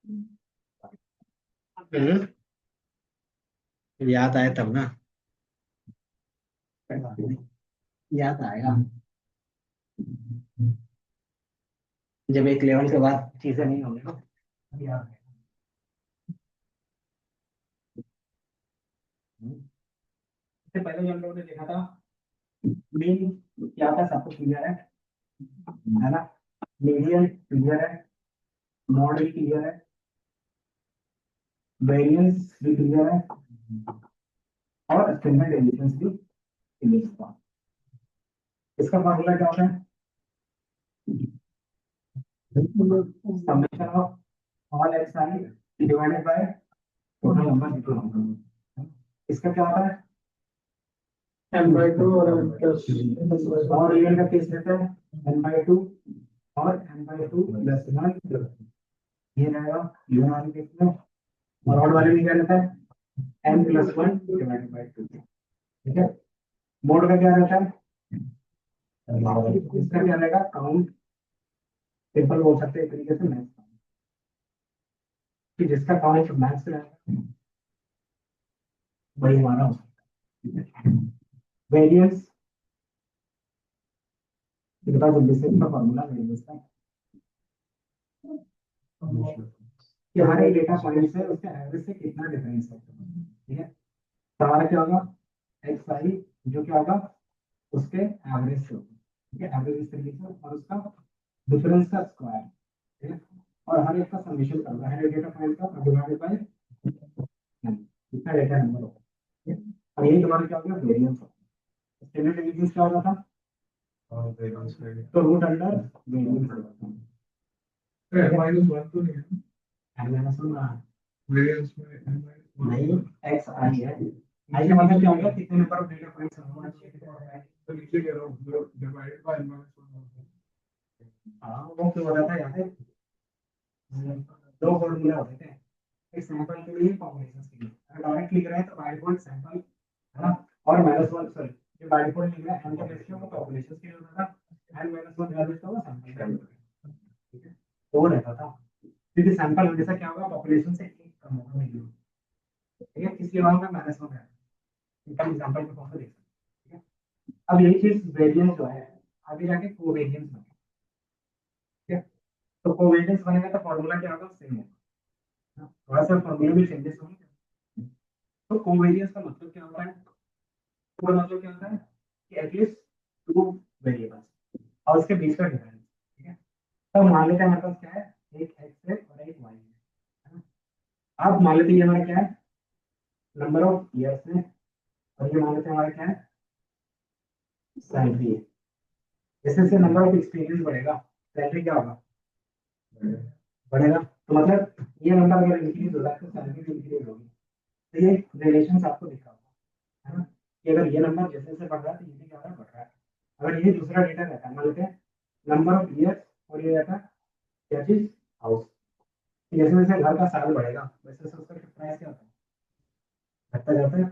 हम्म, याद आए तब ना। याद आएगा जब एक लेवल के बाद चीजें नहीं होंगी ना, तब याद आएगा। इससे पहले जो हम लोगों ने देखा था, मीन क्या था सबको क्लियर है ना। मीडियन क्लियर है, मॉड भी क्लियर है, वेरिएंस भी क्लियर है, और स्टैंडर्ड डेविएशंस भी क्लियर था। इसका फॉर्मूला क्या होता है? Summation of all X I divided by total number into number. इसका क्या होता है? एन बाई टू और एन प्लस और रियल का केस रहता है एन बाई टू और N by two plus one, ये रहेगा इवन वाले केस में। और ऑड वाले में क्या रहता है? N plus one divided by two. ठीक है। मोड का क्या रहता है? इसका क्या रहेगा? काउंट। सिंपल बोल सकते हैं एक तरीके से मैक्स, कि जिसका काउंट मैक्स रहेगा वही हमारा हो सकता है। वेरिएंस बता जल्दी से, इसका फॉर्मूला वेरिएंस का कि हर एक डेटा पॉइंट से उसके एवरेज से कितना डिफरेंस है। ठीक है। तो हमारा क्या होगा? एक्स आई जो क्या होगा उसके एवरेज से होगा। ठीक है, एवरेज इस तरीके से और उसका डिफरेंस का स्क्वायर। ठीक है। और हर एक का समेशन करना है डेटा पॉइंट का डिवाइडेड बाय कितना डेटा नंबर होगा। ठीक है? और यही तुम्हारा क्या होगा? वेरिएंस होगा। स्टैंडर्ड डेविएशन क्या होगा था? तो रूट अंडर वेरिएंस होगा। माइनस वन तो नहीं है? एन माइनस वन वेरिएंस में नहीं, एक्स आई है। आई का मतलब क्या होगा? कितने नंबर ऑफ डेटा पॉइंट्स होना चाहिए। तो नीचे कह रहा हूँ divided by N minus one. हाँ वो क्यों हो रहा था? याद है? दो फॉर्मूला होते थे, एक सैंपल के लिए, पॉपुलेशन के लिए। अगर डायरेक्ट लिख रहे हैं तो बाय डिफॉल्ट सैंपल है ना, और माइनस वन, सॉरी जो बाय डिफॉल्ट लिख रहे हैं एन का रेशियो वो पॉपुलेशन के लिए होता था, एन माइनस वन का रेशियो वो सैंपल का होता था। ठीक है। तो वो रहता था, क्योंकि सैंपल हमेशा क्या होगा? पॉपुलेशन से एक कम होगा मिनिमम। ठीक है, इसलिए वहां पे माइनस वन है। इनका एग्जांपल के तौर पर देख सकते हैं। ठीक है। अब यही चीज वेरिएंस जो है आगे जाके कोवेरिएंस बनेगा। ठीक है। तो कोवेरिएंस बनेगा तो फॉर्मूला क्या होगा? सेम होगा। थोड़ा सा फॉर्मूला में चेंजेस होंगे। तो कोवेरिएंस का मतलब क्या होता है? तो मतलब क्या होता है कि एटलीस्ट टू वेरिएबल्स और उसके बीच का डिफरेंस। ठीक है। तो मान लेते हैं हमारे पास क्या है? एक एक्स है और एक वाई है। अब मान लेते हैं ये हमारा क्या है? नंबर ऑफ ईयर्स है। और ये मान लेते हैं हमारा क्या है? सैलरी है। जैसे जैसे नंबर ऑफ एक्सपीरियंस बढ़ेगा सैलरी क्या होगा? बढ़ेगा। तो मतलब ये नंबर अगर इंक्रीज हो रहा है तो सैलरी भी इंक्रीज होगी। तो ये रिलेशन आपको दिखा होगा, है ना, कि अगर ये नंबर जैसे जैसे बढ़ रहा है तो ये भी क्या हो रहा है? बढ़ रहा है। अगर ये दूसरा डेटा रहता है, मान लेते हैं नंबर ऑफ ईयर्स, और ये रहता है क्या चीज? हाउस। जैसे जैसे घर का साल बढ़ेगा वैसे वैसे उसका प्राइस क्या होता है? घटता जाता है।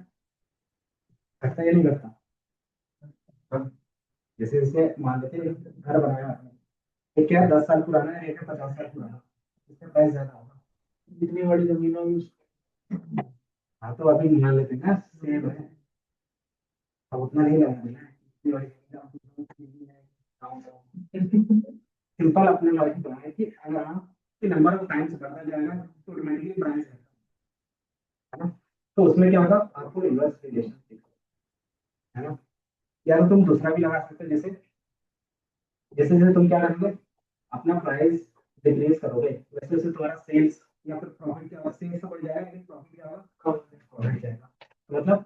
घटता या नहीं घटता? हाँ। जैसे जैसे मान लेते हैं घर बनाया आपने, ये क्या 10 साल पुराना है, एक है 50 साल पुराना, इसका प्राइस ज्यादा होगा। जितनी बड़ी जमीन होगी हाँ तो अभी मान लेते हैं ना सेम है, अब उतना नहीं लगा देना है। इतनी बड़ी जमीन है। सिंपल अपने लॉजिक बनाए कि अगर आपके नंबर ऑफ टाइम्स बढ़ता जाएगा तो ऑटोमेटिकली प्राइस है ना। तो उसमें क्या होगा? आपको इन्वर्स रिलेशन है ना। या तो तुम दूसरा भी लगा सकते हो, जैसे जैसे जैसे तुम क्या करोगे अपना प्राइस डिक्रीज करोगे वैसे वैसे तुम्हारा सेल्स या फिर प्रॉफिट क्या होगा? सेल्स तो बढ़ जाएगा लेकिन प्रॉफिट क्या होगा? कम बढ़ जाएगा। मतलब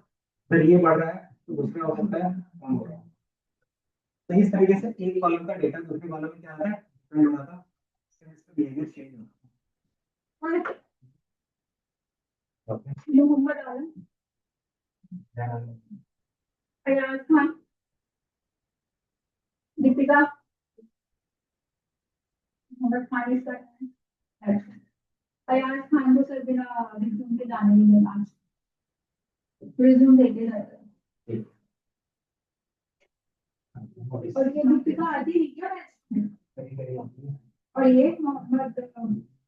अगर ये बढ़ रहा है तो दूसरा हो सकता है कम हो रहा है। तो इस तरीके से एक कॉलम का डेटा दूसरे कॉलम में क्या आता है? डिपेंड हो जाता है, सेल्स का बिहेवियर चेंज होता है। ये मोहम्मद आलम, अयाज खान, दीपिका, मोहम्मद खान इसका है। अयाज खान को सर बिना रिज्यूम के जाने नहीं देना, रिज्यूम देके जाएगा। और ये दीपिका आती है क्या? और ये मोहम्मद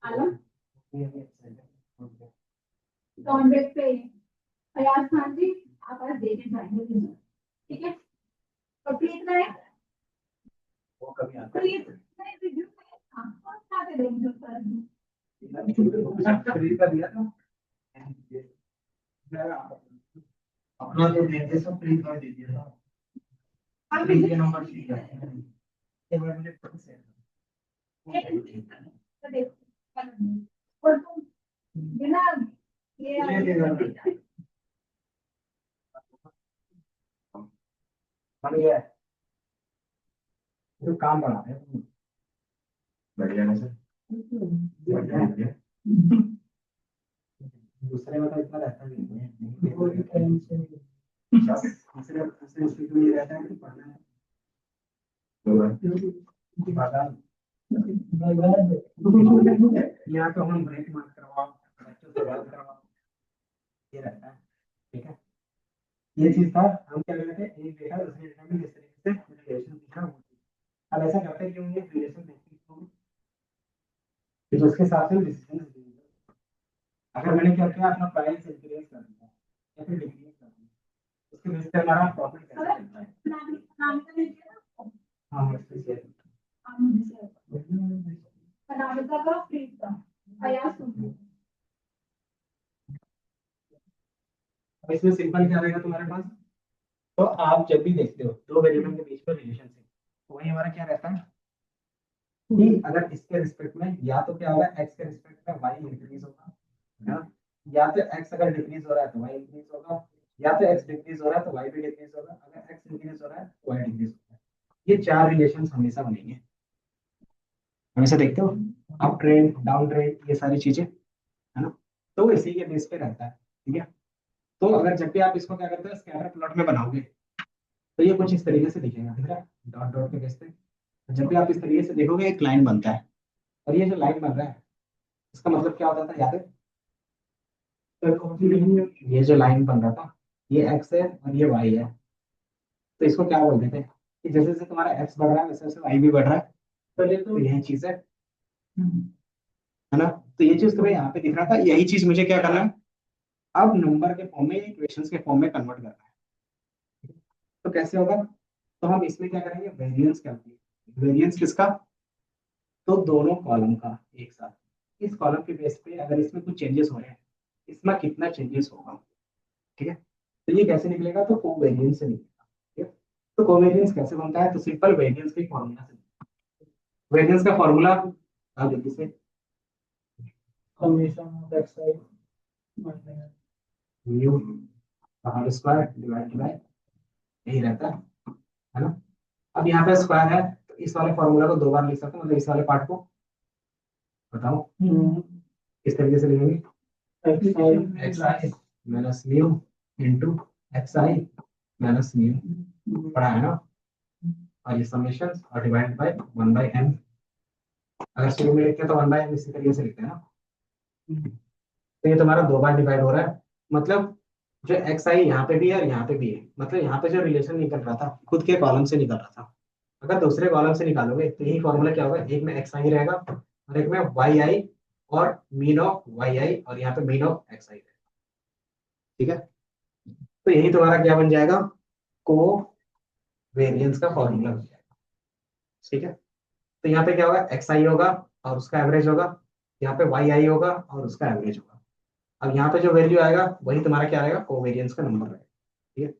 आलम ये भी अच्छा है। कॉन्ट्रैक्ट पे अयाज खान जी आप आज देने जाएंगे, ठीक है? और प्लीज ना वो कभी आता है प्लीज नहीं रिव्यू आपको क्या देंगे सर? फ्री का दिया था अपना जो देते सब फ्री का दे दिया था। फ्री के नंबर ठीक है एक बार मुझे खुद से और तुम बिना ये बन गया है। तो काम बना है बढ़िया है सर बढ़िया है। दूसरे में तो इतना रहता नहीं है दूसरे दूसरे स्थिति में ये रहता है कि पढ़ना है पता यहाँ तो हम ब्रेक मत करवाओ बच्चों से बात करवाओ ये रहता है ठीक है ये चीज था हम क्या करते थे एक देखा दूसरे देखा में किस तरीके से रिलेशन दिखा अब ऐसा करते हैं कि उन्हें रिलेशन देखते हैं फिर उसके हिसाब से डिसीजन अगर मैंने क्या किया अपना प्राइस इंक्रीज कर दिया या फिर डिक्रीज कर दिया उसके बेस पे हमारा प्रॉफिट कैसे चलता है हाँ मुझसे शेयर अब इसमें सिंपल क्या रहेगा तुम्हारे पास तो आप जब भी देखते हो दो वेरिएबल के बीच में रिलेशनशिप तो वही हमारा क्या रहता है कि अगर इसके रिस्पेक्ट में या तो क्या होगा एक्स के रिस्पेक्ट में वाई इंक्रीज होगा है ना या तो एक्स अगर डिक्रीज हो रहा है तो वाई इंक्रीज होगा या तो एक्स डिक्रीज हो रहा है तो वाई भी डिक्रीज होगा अगर एक्स इंक्रीज हो रहा है तो वाई डिक्रीज होगा ये चार रिलेशन हमेशा बनेंगे हमेशा देखते हो अप ट्रेंड डाउन ट्रेंड ये सारी चीजें है ना तो इसी के बेस पे रहता है ठीक है तो अगर जब भी आप इसको क्या करते हो स्कैटर प्लॉट में बनाओगे तो ये कुछ इस तरीके से दिखेगा ठीक है डॉट डॉट के बेस पे जब भी आप इस तरीके से देखोगे एक लाइन बनता है और ये जो लाइन बन रहा है इसका मतलब क्या होता था याद है ये जो लाइन बन रहा था ये एक्स है और ये वाई है तो इसको क्या बोलते थे कि जैसे जैसे तुम्हारा एक्स बढ़ रहा है वैसे वैसे वाई भी बढ़ रहा है तो यही चीज है ना तो ये चीज तुम्हें यहाँ पे दिख रहा था यही चीज मुझे क्या करना है अब नंबर के फॉर्म में इक्वेशंस के फॉर्म में कन्वर्ट करना है तो कैसे होगा तो हम इसमें क्या करेंगे वेरिएंस कैलकुलेट वेरिएंस किसका तो दोनों कॉलम का एक साथ इस कॉलम के बेस पे अगर इसमें कुछ चेंजेस हो रहे हैं इसमें कितना चेंजेस होगा ठीक है तो ये कैसे निकलेगा तो कोवेरिएंस से निकलेगा ठीक है तो कोवेरिएंस कैसे बनता है तो सिंपल वेरिएंस के फॉर्मूला से वेरिएंस का फॉर्मूला आप जल्दी से summation of X I mu whole square divided by यही रहता है ना अब यहाँ पे स्क्वायर है तो इस वाले फॉर्मूला को दो बार लिख सकते हैं मतलब इस वाले पार्ट को बताओ किस तरीके से लिखेंगे एक्स आई माइनस म्यू इंटू एक्स आई माइनस म्यू पढ़ा है ना और ये समेशन और डिवाइड बाय 1/m अगर शुरू में लिखते हैं तो 1/m इसी तरीके से लिखते हैं ना तो ये तुम्हारा दो बार डिवाइड हो रहा है मतलब जो एक्स आई यहाँ पे भी है और यहाँ पे भी है मतलब यहाँ पे जो रिलेशन निकल रहा था खुद के कॉलम से निकल रहा था अगर दूसरे कॉलम से निकालोगे तो यही फॉर्मूला क्या होगा एक में एक्स आई रहेगा और एक में वाई आई और मीन ऑफ वाई आई और यहाँ पे मीन ऑफ एक्स आई रहेगा ठीक है तो यही तुम्हारा क्या बन जाएगा को वेरिएंस का फॉर्मूला बन जाएगा ठीक है तो यहाँ पे क्या होगा एक्स आई होगा और उसका एवरेज होगा यहाँ पे वाई आई होगा और उसका एवरेज होगा अब यहाँ पे जो वैल्यू आएगा वही तुम्हारा क्या आएगा कोवेरियंस का नंबर रहेगा ठीक है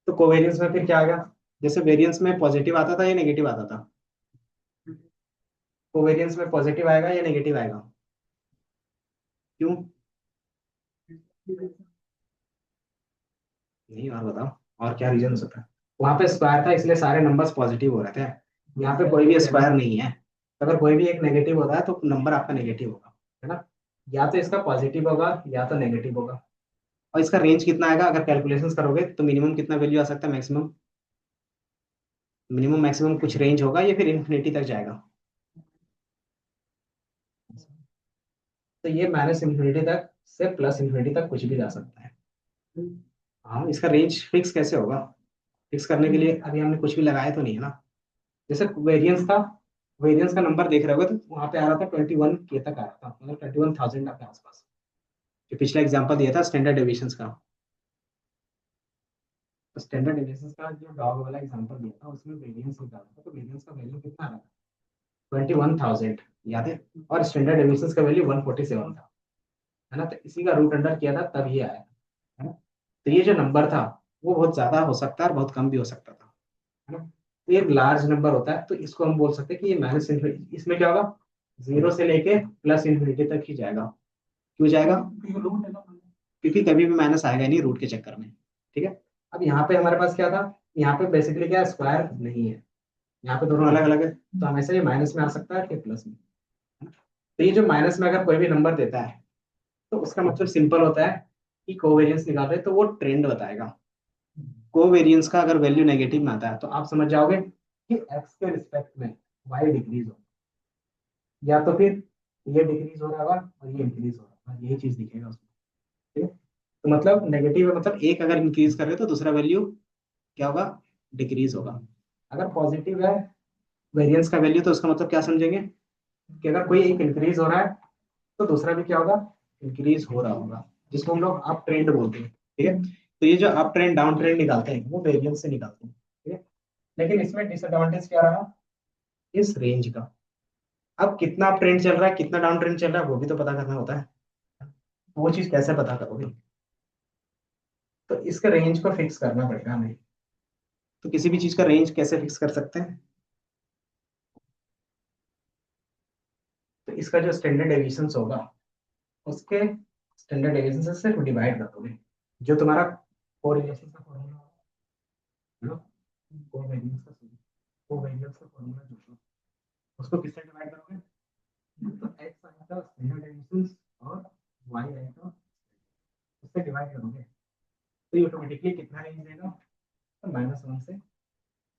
तो कोवेरियंस में फिर क्या आएगा जैसे वेरियंस में पॉजिटिव आता था या नेगेटिव आता था कोवेरियंस में पॉजिटिव आएगा या नेगेटिव आएगा क्यों नहीं और बताओ और क्या रीजन हो सकता है वहां पे स्क्वायर था इसलिए सारे नंबर्स पॉजिटिव हो रहे थे यहाँ पे कोई भी स्क्वायर नहीं है तो अगर कोई भी एक नेगेटिव होता है तो नंबर आपका नेगेटिव होगा है ना या तो इसका पॉजिटिव होगा या तो नेगेटिव होगा और इसका रेंज कितना आएगा अगर कैलकुलेशंस करोगे तो मिनिमम कितना वैल्यू आ सकता है मैक्सिमम मिनिमम मैक्सिमम कुछ रेंज होगा या फिर इन्फिनिटी तक जाएगा तो ये माइनस इन्फिनिटी तक से प्लस इन्फिनिटी तक कुछ भी जा सकता है हाँ इसका रेंज फिक्स कैसे होगा फिक्स करने के लिए अभी हमने कुछ भी लगाया तो नहीं है ना जैसे वेरिएंस था वेरिएंस का नंबर देख रहे होगे तो वहां पे आ रहा था 21K तक आ रहा था, मतलब 21,000 के आसपास। जो पिछला एग्जांपल दिया था स्टैंडर्ड डेविएशंस का, तो स्टैंडर्ड डेविएशंस का जो डॉग वाला एग्जांपल दिया था उसमें वेरिएंस निकाला था, तो वेरिएंस का वैल्यू कितना आ रहा था? 21,000, याद है? और स्टैंडर्ड डेविएशंस का वैल्यू 147 था, है ना? तो इसी का रूट अंडर किया था तब ये आया, है ना? तो ये जो नंबर था वो बहुत ज्यादा हो सकता है और बहुत कम भी हो सकता था, है ना? तो ये लार्ज नंबर होता है, तो इसको हम बोल सकते हैं कि ये माइनस इन्फिनिटी, इसमें क्या होगा, 0 से लेके प्लस इन्फिनिटी तक ही जाएगा। क्यों जाएगा? क्योंकि रूट है ना, क्योंकि कभी भी माइनस आएगा ही नहीं रूट के चक्कर में। ठीक है। अब यहाँ पे हमारे पास क्या था, यहाँ पे बेसिकली क्या स्क्वायर नहीं है, यहाँ पे दोनों अलग अलग है, तो हमेशा ये माइनस में आ सकता है कि प्लस में, है ना? तो ये जो माइनस में अगर कोई भी नंबर देता है तो उसका मतलब सिंपल होता है कि कोवेरियंस निकाल रहे हैं, तो वो ट्रेंड बताएगा। कोवेरियंस का अगर वैल्यू नेगेटिव में आता है तो आप समझ जाओगे कि एक्स के रिस्पेक्ट में वाई डिक्रीज हो, या तो फिर ये डिक्रीज हो रहा होगा और ये इंक्रीज हो रहा होगा, यही चीज दिखेगा उसमें। ठीक है। तो मतलब नेगेटिव है, मतलब एक अगर इंक्रीज कर रहे हो तो दूसरा वैल्यू क्या होगा, डिक्रीज होगा। अगर पॉजिटिव है वेरिएंस का वैल्यू, तो उसका मतलब क्या समझेंगे कि अगर कोई एक इंक्रीज हो रहा है तो दूसरा भी क्या होगा, इंक्रीज हो रहा होगा, जिसको हम लोग अप ट्रेंड बोलते हैं। ठीक है। तो ये जो अप ट्रेंड डाउन ट्रेंड निकालते हैं वो वेरिएंस से निकालते हैं। ठीक है। लेकिन इसमें डिसएडवांटेज क्या रहा, इस रेंज का। अब कितना अप ट्रेंड चल रहा है कितना डाउन ट्रेंड चल रहा है वो भी तो पता करना होता है, तो वो चीज कैसे पता करोगे? तो इसका रेंज को फिक्स करना पड़ेगा हमें। तो किसी भी चीज का रेंज कैसे फिक्स कर सकते हैं? तो इसका जो स्टैंडर्ड डेविएशन होगा उसके स्टैंडर्ड डेविएशन से सिर्फ डिवाइड कर दोगे, जो तुम्हारा कोरिलेशन का फॉर्मूला होगा, कोवेरिएंस का, कोवेरिएंस का फॉर्मूला जो होगा, उसको किससे डिवाइड करोगे? तो एक्स आएगा स्टैंडर्ड डेविएशन और वाई आएगा, उससे डिवाइड करोगे तो ये ऑटोमेटिकली कितना रेंज देगा, तो -1 से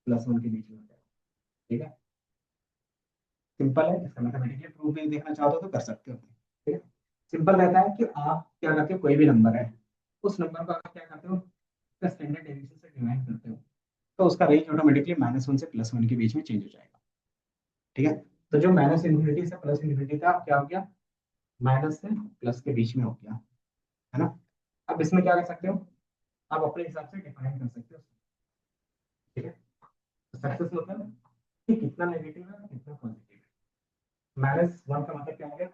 +1 के बीच में हो जाएगा। ठीक है। सिंपल है, इसका मैथमेटिकली प्रूफ भी देखना चाहते हो तो कर सकते हो। ठीक है। सिंपल रहता है कि आप क्या करते हो, कोई भी नंबर है उस नंबर को आप क्या करते हो, उसका स्टैंडर्ड डेविएशन से डिवाइड करते हो, तो उसका रेंज ऑटोमेटिकली -1 से +1 के बीच में चेंज हो जाएगा। ठीक है। तो जो माइनस इन्फिनिटी से प्लस इन्फिनिटी था क्या हो गया, माइनस से प्लस के बीच में हो गया, है ना? अब इसमें क्या कर सकते हो, आप अपने हिसाब से डिफाइन कर सकते हो। ठीक है। तो सक्सेस मतलब कि कितना नेगेटिव है कितना पॉजिटिव है। -1 का मतलब क्या हो गया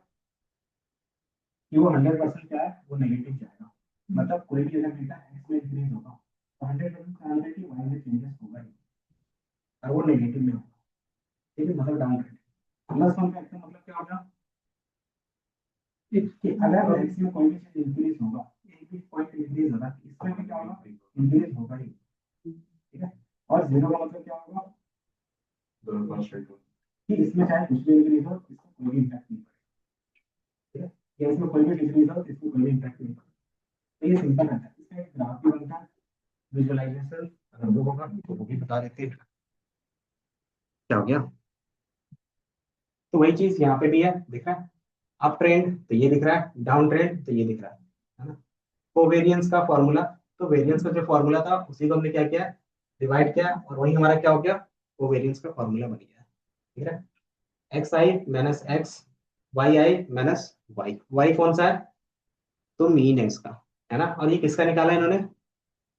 कि वो 100% क्या है, वो नेगेटिव जाएगा, मतलब कोई भी अगर डेटा एक्स में इंक्रीज होगा तो 100% चांस है कि वाई में चेंजेस होगा ही, और वो नेगेटिव में होगा। ठीक है, मतलब डाउन रेट। +1 का मतलब क्या होगा कि अगर एक्स में कोई भी चीज इंक्रीज होगा, एक भी पॉइंट इंक्रीज होगा, इसमें भी क्या होगा, इंक्रीज होगा ही। ठीक है। और 0 का मतलब क्या होगा कि इसमें चाहे कुछ भी इंक्रीज हो इसको कोई भी इम्पैक्ट नहीं पड़ेगा। ठीक है। या इसमें कोई भी डिक्रीज हो इसको कोई भी इम्पैक्ट नहीं पड़ेगा। तो ये सिंपल रहता है, इसका एक ग्राफ भी बनता है, विजुअलाइजेशन अगर वो होगा तो वो भी बता देते हैं क्या हो गया। तो वही चीज यहाँ पे भी है, दिख रहा है, अप ट्रेंड तो ये दिख रहा है, डाउन ट्रेंड तो ये दिख रहा है ना? कोवेरियंस का फॉर्मूला, तो वेरियंस का जो फॉर्मूला था उसी को हमने क्या किया, डिवाइड किया, और वही हमारा क्या हो गया, कोवेरियंस का फॉर्मूला बन गया। ठीक है। एक्स आई माइनस एक्स, वाई आई माइनस वाई, वाई कौन सा है, तो मीन है इसका, है ना? और ये किसका निकाला है इन्होंने,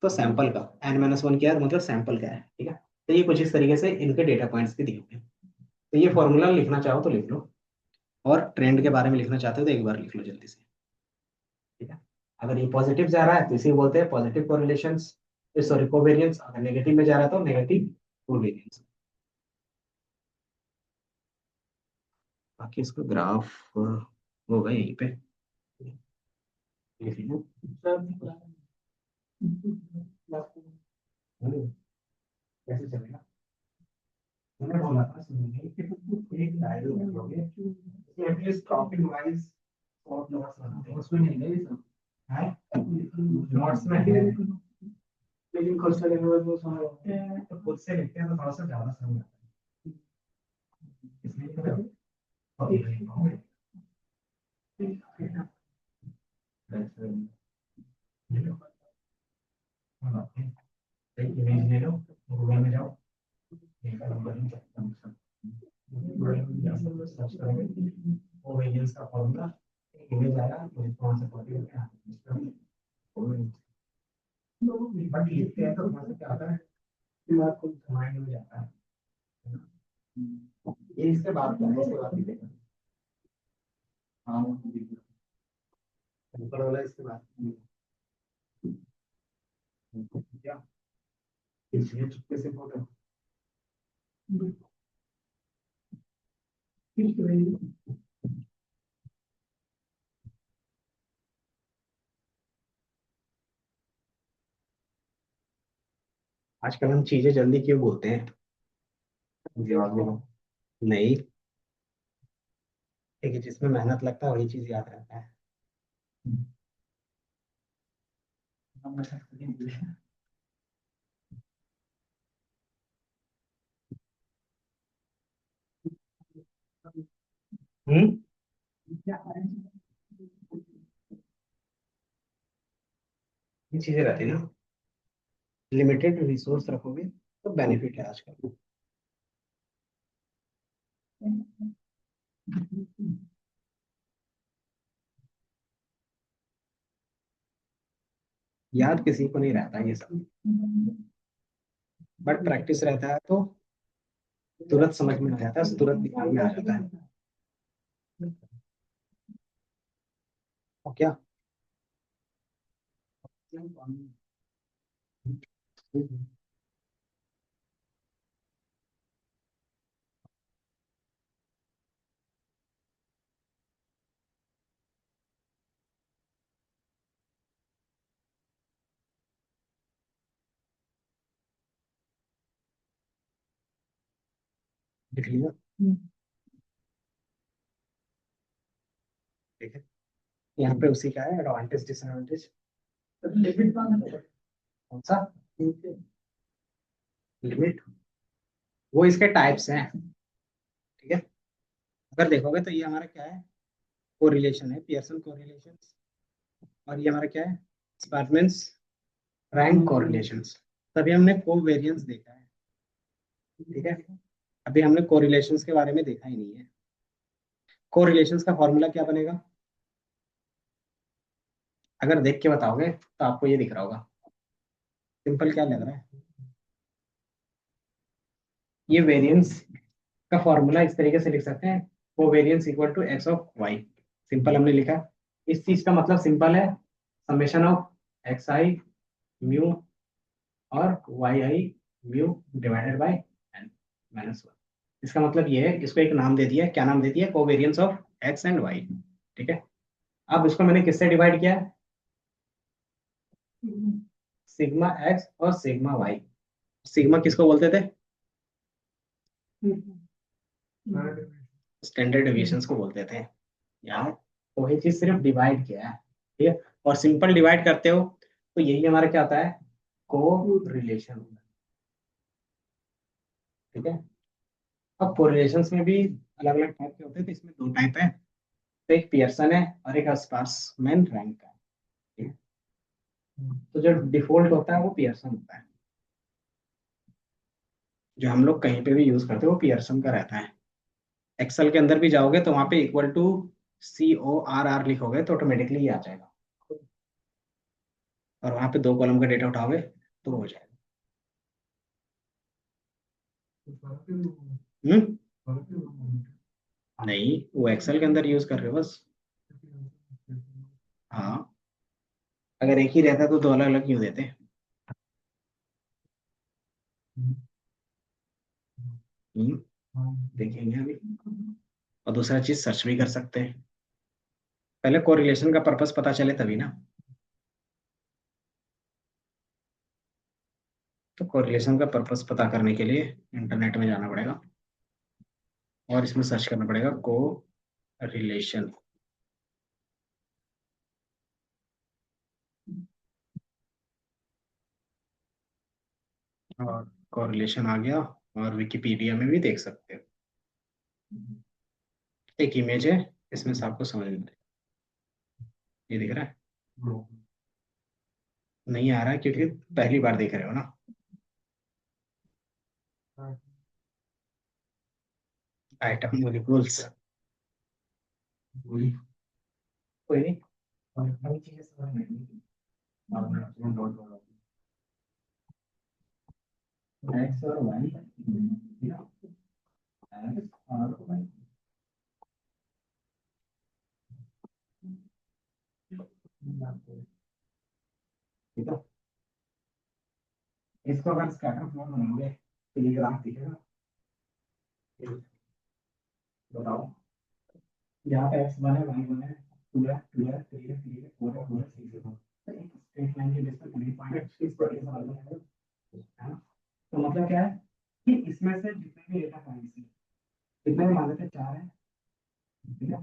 तो सैंपल का, n-1 क्या है तो मतलब सैंपल का है। ठीक है। तो ये कुछ इस तरीके से इनके डेटा पॉइंट्स भी दिए हुए हैं। तो ये फॉर्मूला लिखना चाहो तो लिख लो, और ट्रेंड के बारे में लिखना चाहते हो तो एक बार लिख लो जल्दी से। ठीक है। अगर ये पॉजिटिव जा रहा है तो इसे बोलते हैं पॉजिटिव कोरिलेशन, सॉरी कोवेरियंस। अगर नेगेटिव में जा रहा है तो नेगेटिव कोवेरियंस। बाकी इसका ग्राफ होगा यहीं पे, लिख लो। कैसे चलेगा, मैंने बोला था सुनिए कि तुम एक डायरी रखोगे, at least topic wise short notes बनाते हैं, उसमें नहीं है ये सब है, नोट्स में है, लेकिन खुद से लिखने में तो समय लगता है, तो खुद से लिखते हैं तो थोड़ा सा ज्यादा समय लगता है, इसलिए तो कॉपी करेंगे। इमेज ले लो, गूगल में जाओ, सर्च करोगे कोवेरियंस का फॉर्मूला, इमेज आएगा, मुझे कौन सा फॉर्मूला बट लिखते हैं तो वहां से क्या आता है, दिमाग को माइंड में जाता है। ये इसके बाद क्या है, इसके बाद लिखेगा। हाँ ऊपर वाला इसके बाद क्या, इसलिए चुपके से फोटो आजकल हम चीजें जल्दी क्यों बोलते हैं, जवाब दो। नहीं, क्योंकि जिसमें मेहनत लगता है वही चीज याद रहता है। हम्म, ये चीजें रहती है ना, लिमिटेड रिसोर्स रखोगे तो बेनिफिट है आजकल। याद किसी को नहीं रहता ये सब, बट प्रैक्टिस रहता है तो तुरंत समझ में आ जाता है, तुरंत दिमाग में आ जाता है। और क्या, लिख लिया, ठीक है। यहाँ पे उसी का है एडवांटेज डिसएडवांटेज, कौन सा लिमिट, वो इसके टाइप्स हैं, ठीक है। अगर देखोगे तो ये हमारा क्या है, कोरिलेशन है, पियर्सन कोरिलेशन। और ये हमारा क्या है, स्पार्टमैन्स रैंक कोरिलेशंस। तभी हमने कोवेरियंस देखा है, ठीक है। अभी हमने कोरिलेशंस के बारे में देखा ही नहीं है। कोरिलेशंस का फॉर्मूला क्या बनेगा, अगर देख के बताओगे तो आपको ये दिख रहा होगा, सिंपल क्या लग रहा है, ये वेरिएंस का फॉर्मूला इस तरीके से लिख सकते हैं, covariance equal to X of Y. Simple हमने लिखा, इस चीज का मतलब सिंपल है, summation of X I mu और Y I mu divided by N minus one. इसका मतलब ये है, इसको एक नाम दे दिया, क्या नाम दे दिया, covariance of X and Y, ठीक है। अब इसको मैंने किससे डिवाइड किया है, सिग्मा एक्स और सिग्मा वाई। सिग्मा किसको बोलते थे, स्टैंडर्ड डेविएशंस को बोलते थे यार। वही चीज सिर्फ डिवाइड किया है, ठीक है। और सिंपल डिवाइड करते हो तो यही हमारा क्या होता है, को रिलेशन, ठीक है। अब कोरिलेशंस में भी अलग अलग टाइप के होते हैं, तो इसमें दो टाइप है, तो एक पियर्सन है और एक स्पार्समैन रैंक का है, ठीक है। तो जो डिफॉल्ट होता है वो पियर्सन होता है, जो हम लोग कहीं पे भी यूज करते हैं वो पियर्सन का रहता है। एक्सेल के अंदर भी जाओगे तो वहां पे इक्वल टू CORR लिखोगे तो ऑटोमेटिकली ये आ जाएगा, और वहां पे दो कॉलम का डेटा उठाओगे तो हो जाएगा। हम्म, नहीं वो एक्सेल के अंदर यूज कर रहे हो बस। हाँ, अगर एक ही रहता तो दो अलग अलग क्यों देते। हम्म, देखेंगे अभी। और दूसरा चीज सर्च भी कर सकते हैं, पहले कोरिलेशन का पर्पस पता चले तभी ना। तो कोरिलेशन का पर्पस पता करने के लिए इंटरनेट में जाना पड़ेगा और इसमें सर्च करना पड़ेगा को रिलेशन। और कोरिलेशन आ गया, और विकिपीडिया में भी देख सकते हो, एक इमेज है, इसमें से आपको समझ में आएगा। ये दिख रहा है, नहीं आ रहा है क्योंकि पहली बार देख रहे हो ना। आइटम मॉलिक्यूल्स कोई नहीं, और नई चीजें समझ में नहीं और मैं नोट कर एक्स और वाई, ठीक है, एक्स और वाई, ठीक है। इसको अगर स्कैटर प्लॉट बनाओगे तो ये ग्राफ दिखेगा, बताओ। यहाँ पे एक्स वन है, वाई वन है, टू है, टू है, थ्री है, थ्री है, फोर है, फोर है, सिक्स है, तो एक स्ट्रेट लाइन के बेस पर पूरी पॉइंट इस पर सवाल है ना। तो मतलब क्या है कि इसमें से जितने भी डेटा पॉइंट्स हैं, कितने मान लेते हैं, चार है, ठीक है।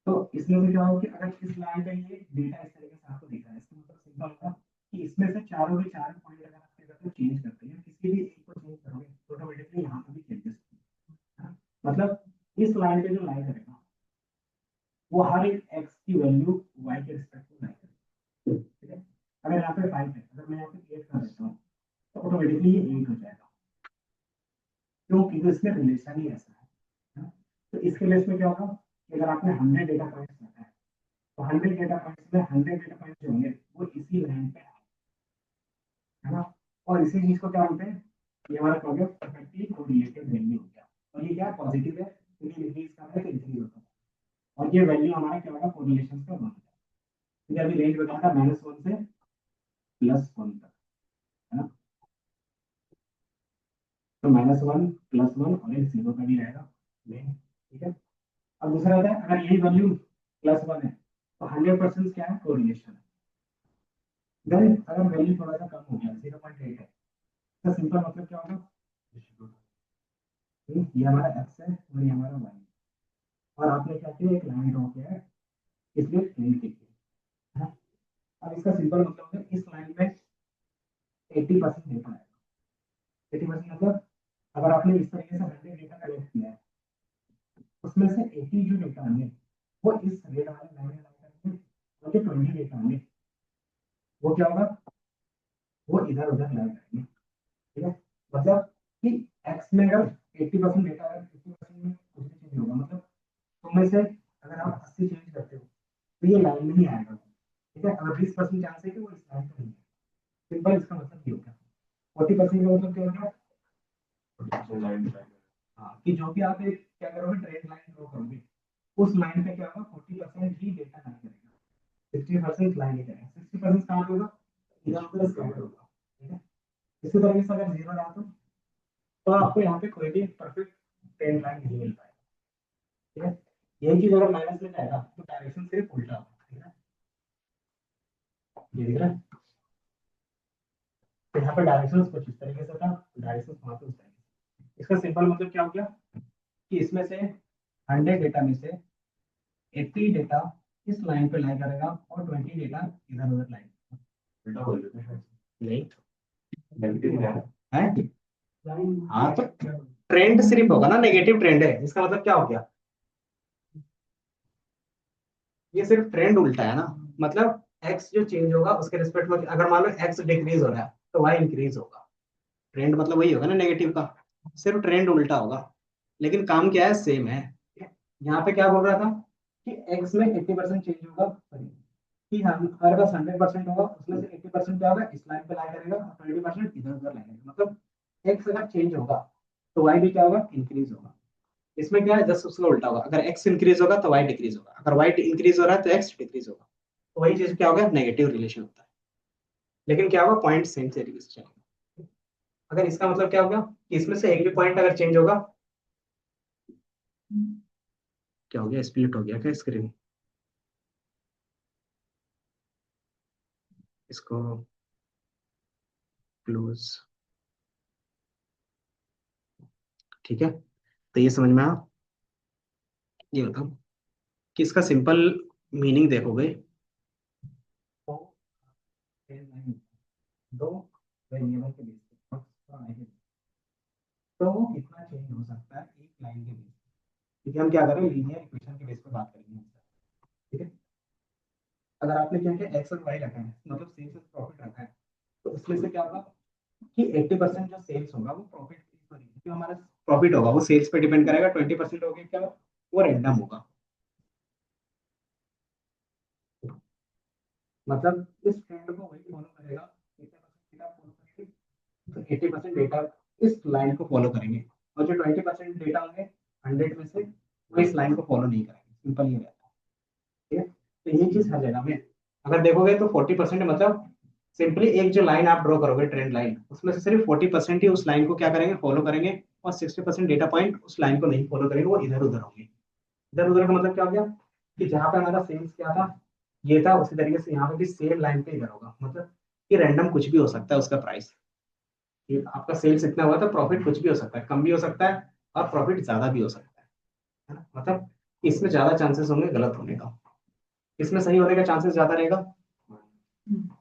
तो इसमें से क्या होगा कि अगर इस लाइन पे ये डेटा इस तरीके से आपको दिख रहा है, इसका मतलब सिंपल होगा कि इसमें से चारों के चार पॉइंट अगर आप क्या करते हो, चेंज करते हैं, किसी भी एक को चेंज करोगे तो ऑटोमेटिकली यहाँ पे भी चेंजेस होंगे, है ना। मतलब इस लाइन पे जो लाइन करेगा वो हर एक एक्स की वैल्यू वाई के रिस्पेक्ट में लाइन करेगा, ठीक है। अगर यहाँ पे 5 है, अगर मैं यहाँ पे 8 कर देता हूँ तो ऑटोमेटिकली ये 8 हो जाएगा, क्योंकि तो इसमें रिलेशन ही ऐसा है ना? तो इसके लिए इसमें क्या होगा कि अगर आपने 100 डेटा पॉइंट्स रखा है तो 100 डेटा पॉइंट्स में 100 डेटा पॉइंट्स जो होंगे वो इसी लाइन पे है ना। और इसी चीज को क्या बोलते हैं, ये हमारा हो गया परफेक्टली कोरिलेटेड वैल्यू हो गया, और ये क्या पॉजिटिव है क्योंकि इंक्रीज कर रहा है तो इंक्रीज होता है, और ये वैल्यू हमारा क्या होगा, कोरिलेशन का बन गया। अभी रेंज बताया था -1 से +1 तक, है ना। तो -1 +1 और एक 0 का भी रहेगा, ठीक है। अब दूसरा होता है अगर यही वैल्यू +1 है तो 100% क्या है, कोरिलेशन है। देन अगर वैल्यू थोड़ा सा कम हो गया, 0.8 है, तो सिंपल मतलब क्या होगा, ये हमारा एक्स है और ये हमारा वाई, और आपने क्या किया, एक लाइन ड्रॉ किया है, इसलिए ट्रेंड की है ना। अब इसका सिंपल मतलब है इस लाइन में 80% डेटा है, 80% मतलब अगर आपने इस तरीके से 100 डेटा कलेक्ट किया है उसमें से 80 जो डेटा होंगे वो इस रेट वाले लाइन में लाइन करेंगे, और जो 20 डेटा होंगे वो क्या होगा, वो इधर उधर लाइन करेंगे, ठीक है। मतलब कि एक्स में अगर 80% डेटा है, 80% में कुछ भी चेंज होगा, मतलब तुम में से अगर आप 80 चेंज करते हो तो ये लाइन में नहीं आएगा, ठीक है। अगर 20% चांस है कि वो इस लाइन पे नहीं है, सिंपल इसका मतलब ये होगा। 40% का मतलब क्या होगा, हाँ, कि जो भी आप एक क्या करोगे, ट्रेंड लाइन ड्रॉ करोगे, उस लाइन पे क्या होगा, 40% ही डेटा लाइन करेगा, 60% लाइन ही करेगा, 60% कहाँ पे होगा, इधर उधर स्कैटर होगा, ठीक है। इसी तरीके से अगर 0 रहा तो आपको यहाँ पे कोई भी परफेक्ट ट्रेंड लाइन नहीं मिल पाएगा, ठीक है। यही चीज अगर माइनस में जाएगा तो डायरेक्शन सिर्फ उल्टा होगा, ठीक है। ये दिख रहा है, तो यहाँ पे डायरेक्शन कुछ इस तरीके से था, डायरेक्शन वहां पे उस तरीके से। इसका सिंपल मतलब क्या हो गया कि इसमें से 100 डेटा में से 80 डेटा इस लाइन पे लाई करेगा और 20 डेटा इधर उधर लाई नहीं, नेगेटिव है। हाँ तो ट्रेंड सिर्फ होगा ना, नेगेटिव ट्रेंड है, इसका मतलब क्या हो गया, ये सिर्फ ट्रेंड उल्टा है ना। मतलब एक्स जो चेंज होगा उसके रिस्पेक्ट में, अगर मान लो एक्स डिक्रीज हो रहा है तो वाई इंक्रीज होगा, ट्रेंड मतलब वही होगा ना नेगेटिव का, सिर्फ ट्रेंड उल्टा होगा, लेकिन काम क्या है, सेम है। यहाँ पे क्या बोल रहा था कि एक्स में 80% चेंज होगा, कि हम हमारे पास 100% होगा, उसमें से 80% क्या होगा, इस लाइन पे लाई करेगा और 20% इधर उधर लाई करेगा, मतलब एक्स अगर चेंज होगा तो वाई भी क्या होगा, इंक्रीज होगा। इसमें क्या है, जस्ट उसका उल्टा होगा, अगर एक्स इंक्रीज होगा तो वाई डिक्रीज होगा, अगर वाई इंक्रीज हो रहा है तो एक्स डिक्रीज होगा, तो वही चीज क्या होगा, नेगेटिव रिलेशन होता है। लेकिन क्या होगा, पॉइंट सेम तरीके से चलेगा। अगर इसका मतलब क्या होगा कि इसमें से एक भी पॉइंट अगर चेंज होगा, क्या हो गया, स्प्लिट हो गया क्या स्क्रीन, इसको क्लोज, ठीक है। तो ये समझ में आया, ये बताओ कि इसका सिंपल मीनिंग देखोगे तो दो वेरिएबल के बेस पे तो वो कितना चेंज हो सकता है एक लाइन के बेस पे, क्योंकि हम क्या करें, लीनियर इक्वेशन के बेस पे बात करेंगे, ठीक है। अगर आपने क्या किया, एक्स और वाई रखा है, मतलब सेल्स और प्रॉफिट रखा है, तो उसमें से क्या होगा कि 80% जो सेल्स होगा वो प्रॉफिट, सॉरी जो हमारा प्रॉफिट होगा वो सेल्स पे डिपेंड करेगा, 20% हो गया क्या, वो रैंडम होगा। मतलब इस ट्रेंड को वही फॉलो करेगा, 80% डेटा फॉलो करेंगे, तो 80% डेटा इस लाइन को फॉलो करेंगे, और जो 20% डेटा होंगे 100 में से वो इस लाइन को फॉलो नहीं करेंगे। सिंपल ये रहता है। ठीक है, तो ये चीज हर जगह में अगर देखोगे तो 40% मतलब सिंपली एक जो लाइन आप ड्रॉ करोगे ट्रेंड लाइन, उसमें से सिर्फ 40% ही उस लाइन को क्या करेंगे, फॉलो करेंगे, और 60% डेटा पॉइंट उस लाइन को नहीं फॉलो करेंगे, वो इधर उधर होंगे। इधर उधर का मतलब क्या हो गया कि जहां पे हमारा सेल्स क्या था ये था, उसी तरीके से यहाँ पे भी सेम लाइन पे इधर होगा। मतलब कि रैंडम कुछ भी हो सकता है उसका प्राइस, कि आपका सेल्स इतना हुआ तो प्रॉफिट कुछ भी हो सकता है, कम भी हो सकता है और प्रॉफिट ज्यादा भी हो सकता है ना। मतलब इसमें ज्यादा चांसेस होंगे गलत होने का, इसमें सही होने का चांसेस ज्यादा रहेगा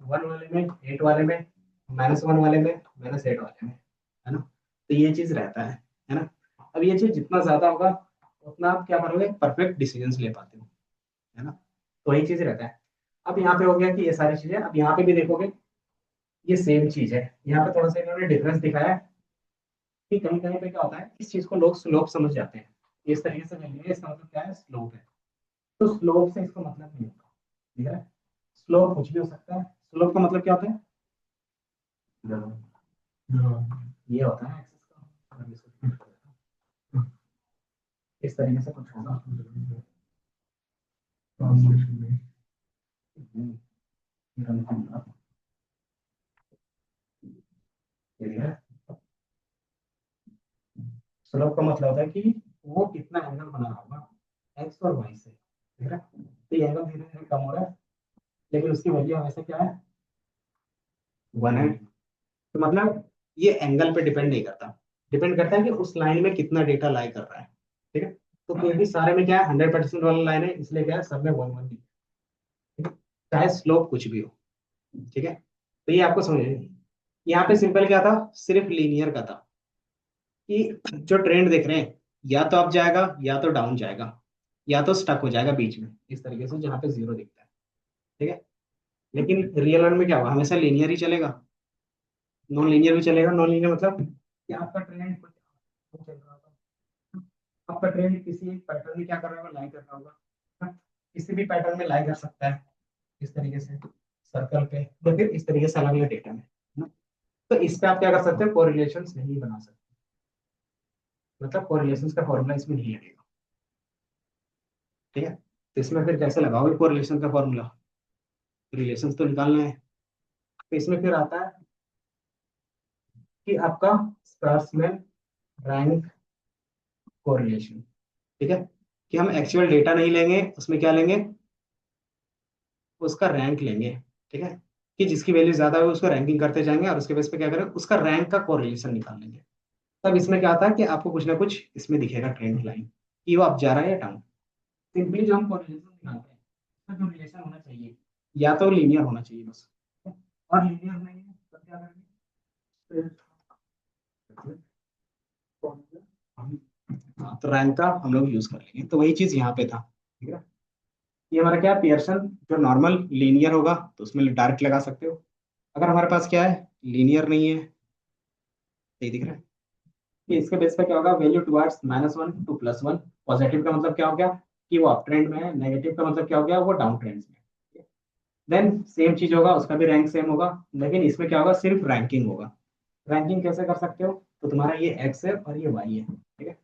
1 वाले में, 8 वाले में, -1 वाले में, -8 वाले में, है ना। तो ये चीज रहता है ना। अब ये चीज जितना ज्यादा होगा उतना आप क्या करोगे, परफेक्ट डिसीजंस ले पाते हो, है ना। तो वही चीज रहता है। अब यहाँ पे हो गया कि ये सारी चीजें, अब यहाँ पे भी देखोगे ये सेम चीज है, यहाँ पे थोड़ा सा इन्होंने डिफरेंस दिखाया है कि कहीं कहीं पे क्या होता है, इस चीज को लोग स्लोप समझ जाते हैं, इस तरीके से वैल्यू है, इसका मतलब क्या है, स्लोप है। तो स्लोप से इसका मतलब नहीं होता, ठीक है। स्लोप कुछ भी हो सकता है, स्लोप का मतलब क्या होता है, ये होता है एक्सिस का, अब इसको flip कर देता हूं। इस तरीके से कुछ होगा। हम्म, ये है। स्लोप का मतलब होता है कि वो कितना एंगल बना रहा होगा एक्स और वाई से, ठीक है। तो ये एंगल धीरे धीरे कम हो रहा है, लेकिन उसकी वैल्यू हमेशा क्या है, 1 है। तो मतलब ये एंगल पे डिपेंड नहीं करता, डिपेंड करता है कि उस लाइन में कितना डेटा लाई कर रहा है, ठीक है। तो कोई भी सारे में क्या है, 100% वाला लाइन है, इसलिए क्या है सब में 1 1, ठीक है, चाहे स्लोप कुछ भी हो, ठीक है। तो ये आपको समझ यहाँ पे सिंपल क्या था, सिर्फ लीनियर का था कि जो ट्रेंड देख रहे हैं या तो अप जाएगा या तो डाउन जाएगा, या तो स्टक हो जाएगा बीच में इस तरीके से जहाँ पे जीरो दिखता है, ठीक है। लेकिन रियल वर्ल्ड में क्या होगा, हमेशा लीनियर ही चलेगा, नॉन लीनियर भी चलेगा। नॉन लीनियर मतलब कि आपका ट्रेंड कुछ चल रहा होगा, आपका ट्रेंड किसी एक पैटर्न में क्या कर रहा होगा, लाई कर रहा होगा, हाँ, किसी भी पैटर्न में लाई कर सकता है इस तरीके से सर्कल पे, तो फिर इस तरीके से अलग अलग डेटा में, है ना। तो इस पे आप क्या कर सकते हो, कोरिलेशन नहीं बना सकते, मतलब कोरिलेशन का फॉर्मूला इसमें नहीं लगेगा, ठीक है। तो इसमें फिर कैसे लगाओगे कोरिलेशन का फॉर्मूला, रिलेशन तो निकालना है। तो इसमें फिर आता है कि आपका स्पर्स में रैंक कोरिलेशन, ठीक है, कि हम एक्चुअल डेटा नहीं लेंगे, उसमें क्या लेंगे, उसका रैंक लेंगे, ठीक है, कि जिसकी वैल्यू ज्यादा है उसको रैंकिंग करते जाएंगे और उसके बेस पे क्या करें, उसका रैंक का कोरिलेशन निकाल लेंगे। तब इसमें क्या आता है कि आपको कुछ ना कुछ इसमें दिखेगा ट्रेंड लाइन कि वो अप जा रहा है या डाउन। सिंपली जो हम कोरिलेशन निकालते हैं उसका जो रिलेशन होना चाहिए या तो लीनियर होना चाहिए बस, और लीनियर नहीं है तो क्या करेंगे, हाँ, तो रैंक का हम लोग यूज कर लेंगे। तो वही चीज यहाँ पे था, ठीक है। ये हमारा क्या है, पियर्सन जो नॉर्मल लीनियर होगा तो उसमें डायरेक्ट लगा सकते हो। अगर हमारे पास क्या है, लीनियर नहीं है, सही दिख रहा है, कि इसके बेस पे क्या होगा, वैल्यू टुवर्ड्स -1 टू +1। पॉजिटिव का मतलब क्या हो गया कि वो अप ट्रेंड में है, नेगेटिव का मतलब क्या हो गया, वो डाउन ट्रेंड में है। देन सेम चीज होगा, उसका भी रैंक सेम होगा, लेकिन इसमें क्या होगा, सिर्फ रैंकिंग होगा। रैंकिंग कैसे कर सकते हो, तो तुम्हारा ये एक्स है और ये वाई है, ठीक है।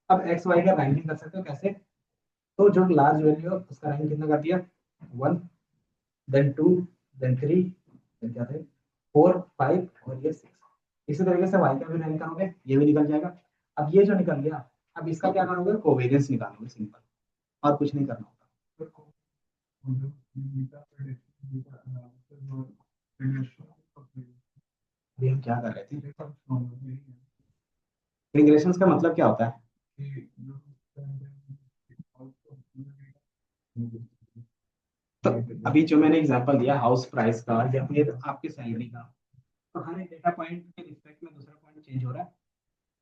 अब एक्स वाई का रैंकिंग कर सकते हो कैसे, तो जो लार्ज वैल्यू है उसका रैंक कितना कर दिया, 1, देन 2, देन 3, देन क्या थे, 4 5 और ये 6। इसी तरीके से वाई का भी रैंक करोगे, ये भी निकल जाएगा। अब ये जो निकल गया, अब इसका क्या करोगे, कोवेरियंस निकालोगे, सिंपल, और कुछ नहीं करना होगा। अभी हम क्या कर रहे थे, रिग्रेशंस का मतलब क्या होता है, तो अभी जो मैंने एग्जांपल दिया हाउस प्राइस का या फिर आपकी सैलरी का, तो हर एक डेटा पॉइंट के रिस्पेक्ट में दूसरा पॉइंट चेंज हो रहा है।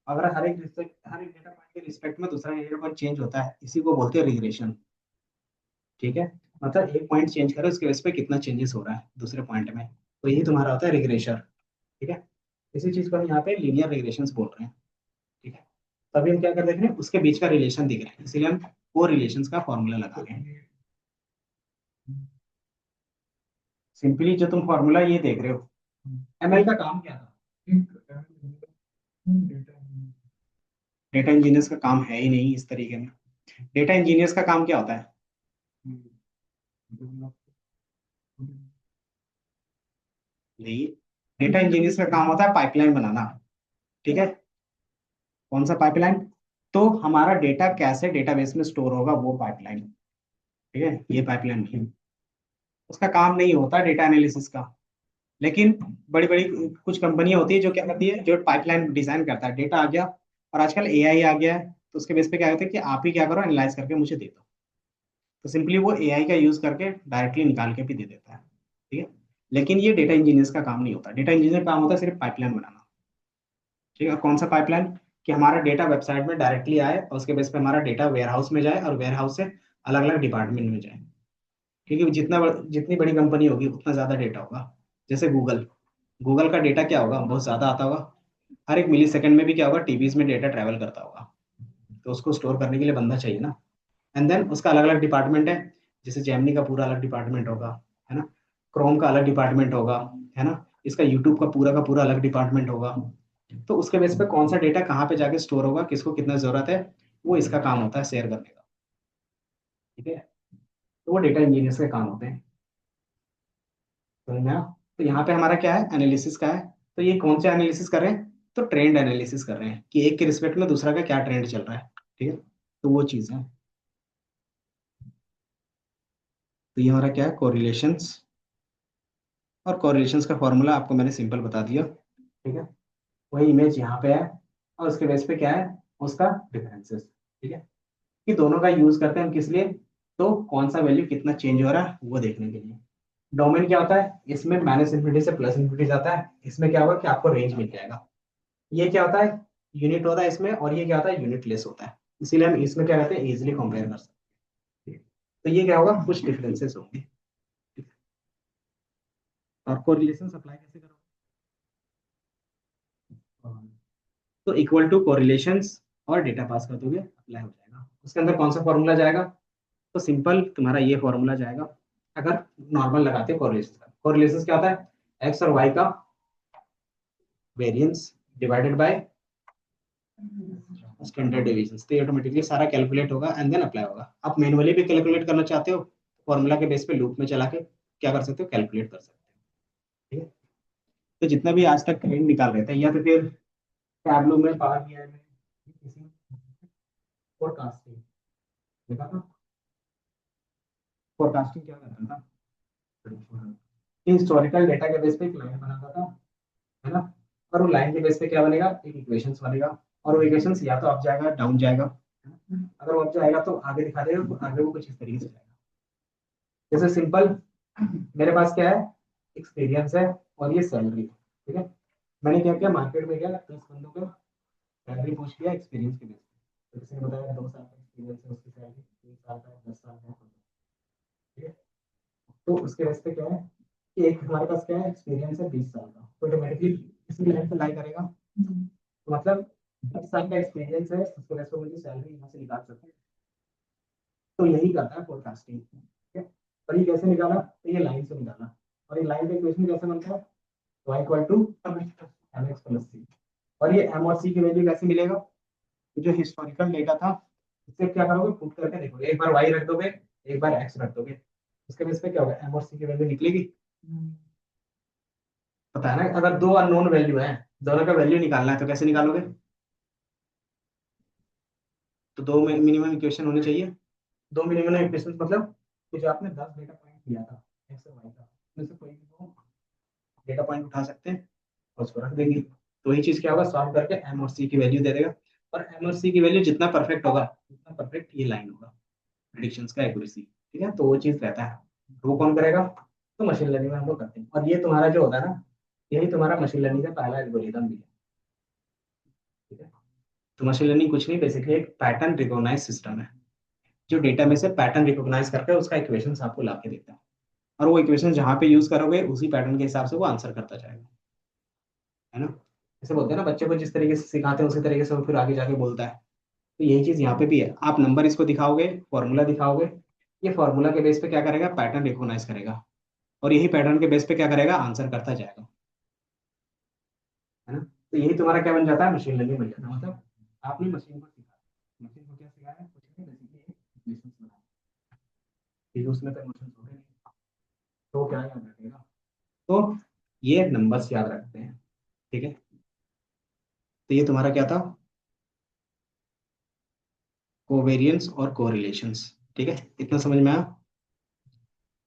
अगर हर एक डेटा पॉइंट के रिस्पेक्ट में दूसरा डेटा पॉइंट चेंज होता है, इसी को बोलते हैं रिग्रेशन, ठीक है। मतलब एक पॉइंट चेंज करो उसके बेस पे कितना चेंजेस हो रहा है दूसरे पॉइंट में, तो यही तुम्हारा होता है रिग्रेशन, ठीक है। इसी चीज को हम यहाँ पे लीनियर रिग्रेशंस बोल रहे हैं, ठीक है। तो अभी हम क्या कर देख रहे हैं, उसके बीच का रिलेशन दिख रहा है, इसीलिए हम को रिलेशंस का फॉर्मूला लगा रहे हैं। सिंपली जो तुम फॉर्मूला ये देख रहे हो, एमएल का काम क्या था? डेटा इंजीनियर्स का काम है ही नहीं इस तरीके में। डेटा इंजीनियर्स का काम क्या होता है? नहीं, डेटा इंजीनियर्स का काम होता है पाइपलाइन बनाना। ठीक है, कौन सा पाइपलाइन? तो हमारा डेटा कैसे डेटाबेस में स्टोर होगा, वो पाइपलाइन। ठीक है, ये पाइपलाइन भी उसका काम नहीं होता डेटा एनालिसिस का। लेकिन बड़ी बड़ी कुछ कंपनियां होती है जो क्या करती है, जो पाइपलाइन डिजाइन करता है, डेटा आ गया और आजकल एआई आ गया है, तो उसके बेस पे क्या होता है कि आप ही क्या करो, एनालाइज करके मुझे दे दो। तो सिंपली वो एआई का यूज करके डायरेक्टली निकाल के भी दे देता है। ठीक है, लेकिन ये डेटा इंजीनियर्स का काम नहीं होता। डेटा इंजीनियर का काम होता है सिर्फ पाइपलाइन बनाना। ठीक है, कौन सा पाइपलाइन? कि हमारा डेटा वेबसाइट में डायरेक्टली आए और उसके बेस पे हमारा डेटा वेयर हाउस में जाए और वेयर हाउस से अलग अलग डिपार्टमेंट में जाए। क्योंकि जितनी बड़ी कंपनी होगी उतना ज्यादा डेटा होगा। जैसे गूगल, गूगल का डेटा क्या होगा, बहुत ज्यादा आता होगा। हर एक मिली सेकंड में भी क्या होगा, टीबीज में डेटा ट्रैवल करता होगा। तो उसको स्टोर करने के लिए बंदा चाहिए ना। एंड देन उसका अलग अलग डिपार्टमेंट है। जैसे जेमिनी का पूरा अलग डिपार्टमेंट होगा, है ना। क्रोम का अलग डिपार्टमेंट होगा, है ना। इसका यूट्यूब का पूरा अलग डिपार्टमेंट होगा। तो उसके बेस पे कौन सा डेटा कहाँ पे जाके स्टोर होगा, किसको कितना जरूरत है, वो इसका काम होता है शेयर करने का। ठीक है, तो वो डेटा इंजीनियर्स के काम होते हैं। समझ में आया? तो यहाँ पे हमारा क्या है, एनालिसिस का है। तो ये कौन से एनालिसिस कर रहे हैं? तो ट्रेंड एनालिसिस कर रहे हैं कि एक के रिस्पेक्ट में दूसरा का क्या ट्रेंड चल रहा है। ठीक है, तो वो चीज़ है। तो ये हमारा क्या है, कोरिलेशंस। और कोरिलेशंस का फॉर्मूला आपको मैंने सिंपल बता दिया। ठीक है, वही इमेज यहाँ पे है और उसके बेस पे क्या है, उसका डिफरेंसेस। ठीक है, कि दोनों का यूज करते हैं हम किस लिए, तो कौन सा वैल्यू कितना चेंज हो रहा है वो देखने के लिए। डोमेन क्या होता है, इसमें माइनस इन्फिनिटी से प्लस इन्फिनिटी जाता है, इसमें क्या होगा कि आपको रेंज मिल जाएगा। ये क्या होता है, यूनिट होता है इसमें, और ये क्या होता है, यूनिट लेस होता है। इसीलिए हम इसमें क्या कहते हैं, इजिली कंपेयर कर सकते हैं। तो ये क्या होगा, कुछ डिफरेंसेस होंगे। और कोरिलेशन अप्लाई कैसे करोगे? तो इक्वल टू कोरिलेशंस और डेटा पास कर दोगे, अप्लाई हो जाएगा। उसके अंदर कौन सा फॉर्मूला जाएगा? तो सिंपल तुम्हारा ये फॉर्मूला जाएगा। अगर नॉर्मल लगाते हो कोरिलेशन का, कोरिलेशन क्या होता है, एक्स और वाई का variance divided by standard deviation. तो ऑटोमेटिकली सारा कैलकुलेट होगा एंड देन अप्लाई होगा। आप मैनुअली भी कैलकुलेट करना चाहते हो, फॉर्मूला के बेस पे लूप में चला के क्या कर सकते हो, कैलकुलेट कर सकते हो। ठीक है, तो जितना भी आज तक ट्रेंड निकाल रहे थे, या तो फिर टैबलो में, पावर बीआई में, किसी फोरकास्टिंग देखा था। फोरकास्टिंग क्या करता था कि हिस्टोरिकल डेटा के बेस पे एक लाइन बनाता था, है ना। और वो लाइन के बेस पे क्या बनेगा, एक इक्वेशंस बनेगा। और वो इक्वेशंस या तो अप जाएगा डाउन जाएगा, है ना? अगर वो अप जाएगा तो आगे दिखा देगा, तो आगे वो कुछ इस तरीके से जाएगा। जैसे सिंपल, मेरे पास क्या है, एक्सपीरियंस है और ये सैलरी। ठीक है, मैंने क्या किया, मार्केट में गया, 10 बंदों का सैलरी पूछ लिया एक्सपीरियंस के बेस पे। तो किसी ने बताया 2 साल का एक्सपीरियंस है, उसकी सैलरी 3 साल का है, 10 साल का है। ठीक है, तो उसके बेस पे क्या है कि एक हमारे पास क्या है, एक्सपीरियंस है 20 साल का, तो ऑटोमेटिकली इसी लाइन पे लाई करेगा। तो मतलब 10 साल का एक्सपीरियंस है, उसके बेस पे मुझे सैलरी यहाँ से निकाल सकते हैं। तो यही करता है फोरकास्टिंग। ठीक है, और ये कैसे निकाला, तो ये लाइन से निकाला। और ये लाइन का इक्वेशन कैसे बनता है, y equal to M X plus C. और ये एम और सी की वैल्यू कैसे मिलेगा, ये जो हिस्टोरिकल डेटा था, इससे क्या करोगे, पुट करके देखोगे, एक बार y रख दोगे, एक बार x रख दोगे, उसके बेस पे क्या होगा, एम और सी की वैल्यू निकलेगी। पता है ना, अगर दो अननोन वैल्यू है, दोनों का वैल्यू निकालना है तो कैसे निकालोगे? तो दो मिनिमम इक्वेशन होनी चाहिए। दो मिनिमम इक्वेशन मतलब कि जो आपने 10 डेटा पॉइंट लिया था एक्स और वाई का, उसमें से कोई भी दो डेटा पॉइंट उठा सकते हैं और उसको रख देंगे। तो वही चीज क्या होगा, सॉल्व करके एम और सी की वैल्यू दे देगा। और एम और सी की वैल्यू जितना परफेक्ट होगा उतना परफेक्ट ये लाइन होगा, प्रिडिक्शंस का एक्यूरेसी। ठीक है, तो वो चीज रहता है। वो कौन करेगा, तो मशीन लर्निंग में हम लोग करते हैं। और ये तुम्हारा जो होता है ना, यही तुम्हारा मशीन लर्निंग का पहला एल्गोरिथम भी है। ठीक है, तो मशीन लर्निंग कुछ नहीं, बेसिकली एक पैटर्न रिकॉग्नाइज सिस्टम है, जो डेटा में से पैटर्न रिकॉग्नाइज करके उसका इक्वेशन आपको ला के देता है। और वो इक्वेशन जहाँ पे यूज करोगे उसी पैटर्न के हिसाब से वो आंसर करता जाएगा, है ना। जैसे बोलते हैं ना, बच्चे को जिस तरीके से सिखाते हैं उसी तरीके से वो फिर आगे जाके बोलता है। तो यही चीज यहाँ पे भी है, आप नंबर इसको दिखाओगे, फॉर्मूला दिखाओगे, ये फॉर्मूला के बेस पे क्या करेगा, पैटर्न रिकॉग्नाइज करेगा, और यही पैटर्न के बेस पे क्या करेगा, आंसर करता जाएगा, है ना। तो यही तुम्हारा क्या बन जाता है, मशीन लर्निंग बन जाता है। मतलब आपने मशीन को सिखाया, मशीन को क्या सिखाया है, कुछ नहीं, बेसिकली इक्वेशंस बनाना, फिर उसमें तो इमोशंस होते नहीं, तो क्या याद रखेगा, तो ये नंबर्स याद रखते हैं, ठीक है। तो ये तुम्हारा क्या था, कोवेरियंस और कोरिलेशंस, ठीक है, इतना समझ में आया।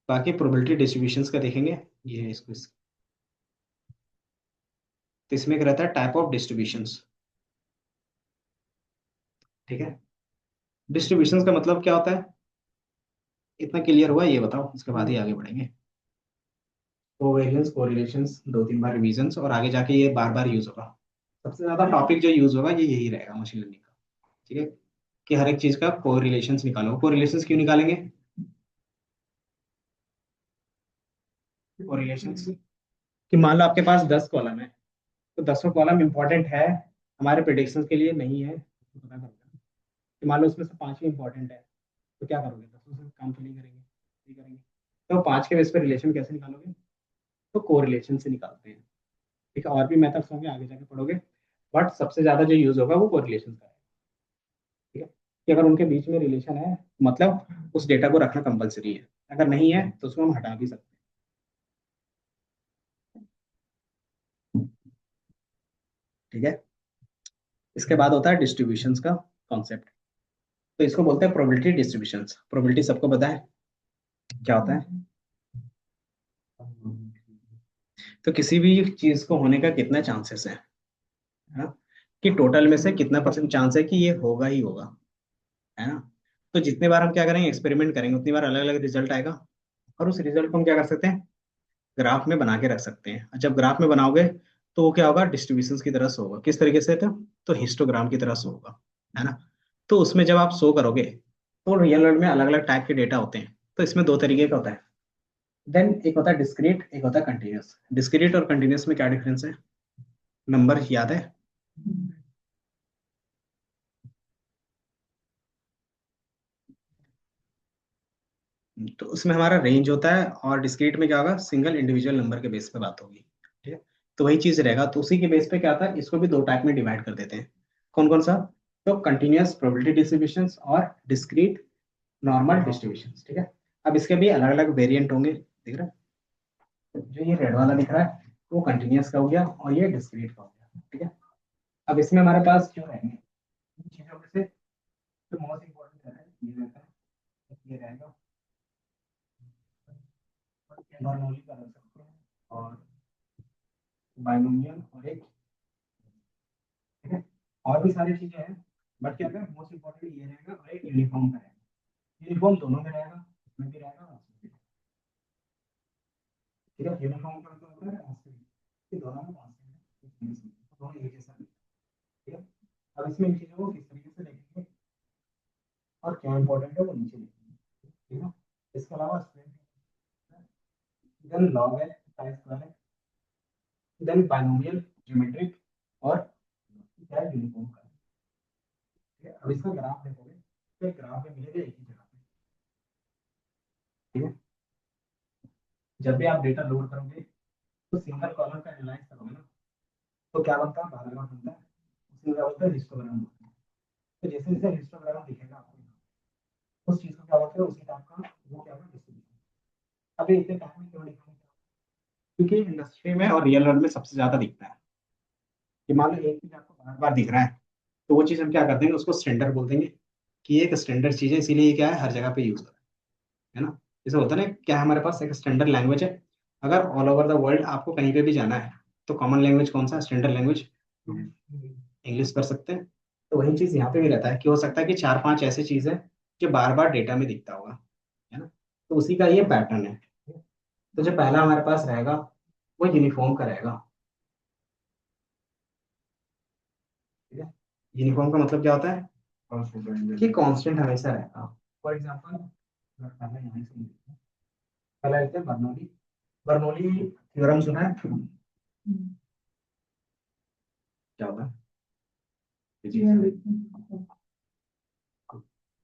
बाकी प्रोबेबिलिटी डिस्ट्रीब्यूशंस का देखेंगे, ये तो इसमें क्या रहता है, टाइप ऑफ डिस्ट्रीब्यूशंस, ठीक है। डिस्ट्रीब्यूशंस का मतलब क्या होता है, इतना क्लियर हुआ, ये बताओ, इसके बाद ही आगे बढ़ेंगे। कोवेरियंस कोरिलेशंस, दो तीन बार रिवीजन्स, और आगे जाके ये बार बार यूज होगा। सबसे ज्यादा टॉपिक जो यूज होगा ये यही रहेगा मशीन लर्निंग का, ठीक है, कि हर एक चीज का कोरिलेशंस निकालो। कोरिलेशंस क्यों निकालेंगे, कोरिलेशंस कि मान लो आपके पास 10 कॉलम है, तो 10वां कॉलम इंपॉर्टेंट है हमारे प्रिडिक्शन के लिए, नहीं है तो पता करोगे कि मान लो उसमें से 5 ही इंपॉर्टेंट है, तो क्या करोगे, 10 से काम तो नहीं करेंगे, नहीं करेंगे। तो 5 के बेस पे रिलेशन कैसे निकालोगे, तो कोरिलेशन से निकालते हैं, ठीक है। और भी मेथड्स होंगे, आगे जाके पढ़ोगे, बट सबसे ज्यादा जो यूज होगा वो कोरिलेशन का है, ठीक है। कि अगर उनके बीच में रिलेशन है, मतलब उस डेटा को रखना कंपलसरी है, अगर नहीं है तो उसको हम हटा भी सकते हैं, ठीक है। इसके बाद होता है डिस्ट्रीब्यूशंस का कॉन्सेप्ट, तो इसको बोलते हैं प्रोबेबिलिटी डिस्ट्रीब्यूशंस। प्रोबेबिलिटी सबको पता है क्या होता है, तो किसी भी चीज को होने का कितना चांसेस है ना, कि टोटल में से कितना परसेंट चांस है कि ये होगा ही होगा, है ना। तो जितने बार हम क्या करेंगे, एक्सपेरिमेंट करेंगे, उतनी बार अलग अलग रिजल्ट आएगा, और उस रिजल्ट को हम क्या कर सकते हैं, ग्राफ में बना के रख सकते हैं। जब ग्राफ में बनाओगे तो वो क्या होगा, डिस्ट्रीब्यूशन की तरह से होगा, किस तरीके से, तो हिस्टोग्राम की तरह से होगा, है ना। तो उसमें जब आप शो करोगे, तो रियल वर्ल्ड में अलग अलग टाइप के डेटा होते हैं, तो इसमें दो तरीके का होता है। देन एक होता है डिस्क्रीट, एक होता है कंटिन्यूस। डिस्क्रीट और कंटिन्यूस में क्या डिफरेंस है, नंबर याद है, तो उसमें हमारा रेंज होता है, और डिस्क्रीट में क्या होगा, सिंगल इंडिविजुअल नंबर के बेस पे बात होगी, ठीक है। तो वही चीज रहेगा, तो उसी के बेस पे क्या आता है, इसको भी दो टाइप में डिवाइड कर देते हैं। कौन कौन सा, तो कंटिन्यूअस प्रोबेबिलिटी डिस्ट्रीब्यूशन और डिस्क्रीट नॉर्मल डिस्ट्रीब्यूशन, ठीक है। अब इसके भी अलग अलग वेरिएंट होंगे, दिख रहा है, जो ये रेड वाला दिख रहा है वो कंटिन्यूअस का हो गया, और ये डिस्क्रीट का हो गया, ठीक है। अब इसमें हमारे पास जो रहेंगे इन चीजों में से, जो मोस्ट इंपॉर्टेंट है ये रहता है, ये रहेगा, बर्नौली का रख सकते हैं, और बाइनोमियल, और एक, ठीक है। और भी सारी चीजें हैं, बट क्या है, मोस्ट इंपॉर्टेंट ये रहेगा, और एक यूनिफॉर्म का रहेगा। यूनिफॉर्म दोनों में रहेगा, इसमें भी रहेगा और उसमें भी रहेगा, ठीक है। यूनिफॉर्म का मतलब होता है कांस्टेंट, कि दोनों में कांस्टेंट है, दोनों एक जैसा है, ठीक है। अब इसमें इन चीजों को किस तरीके से देखेंगे, और क्या इंपॉर्टेंट है वो नीचे लिखेंगे, ठीक है। इसके अलावा स्ट्रेंथ, देन लॉग है, साइज स्क्वायर है, देन बाइनोमियल, ज्योमेट्रिक, और क्या है, यूनिफॉर्म का है, ठीक है। अब इसका ग्राफ देखोगे, तो एक ग्राफ में मिलेगा एक ही जगह पे, ठीक है। जब भी आप डेटा लोड करोगे, तो सिंगल कॉलम का एनालाइज करोगे ना, तो क्या बनता है, बार बार बनता है, उसी का बोलते हैं हिस्टोग्राम बनता है। तो जैसे जैसे हिस्टोग्राम दिखेगा आपको, उस चीज को क्या बोलते हैं, उसी टाइप का वो क्या होगा, डिस्ट्रीब्यूशन। अभी इतने टाइप में क्यों दिखाना, क्योंकि इंडस्ट्री में और रियल वर्ल्ड में सबसे ज्यादा दिखता है, कि मान लो एक चीज आपको बार बार दिख रहा है, तो वो चीज हम क्या कर देंगे, उसको स्टैंडर्ड बोल देंगे, कि ये एक स्टैंडर्ड चीज है, इसीलिए ये क्या है, हर जगह पे यूज होता है ना। जैसे होता है ना, क्या है, हमारे पास एक स्टैंडर्ड लैंग्वेज है, अगर ऑल ओवर द वर्ल्ड आपको कहीं पे भी जाना है, तो कॉमन लैंग्वेज कौन सा, स्टैंडर्ड लैंग्वेज इंग्लिश कर सकते हैं। तो वही चीज यहाँ पे भी रहता है, कि हो सकता है कि चार पांच ऐसी चीज है जो बार बार डेटा में दिखता होगा, है ना। तो उसी का ये पैटर्न है। तो जो पहला हमारे पास रहेगा वो यूनिफॉर्म का रहेगा, ठीक है। यूनिफॉर्म का मतलब क्या होता है, कि कांस्टेंट हमेशा रहेगा। फॉर एग्जांपल पहले यहाँ से लिखते हैं। पहला लिखते हैं बर्नौली, बर्नौली थ्योरम सुना है, क्या होगा?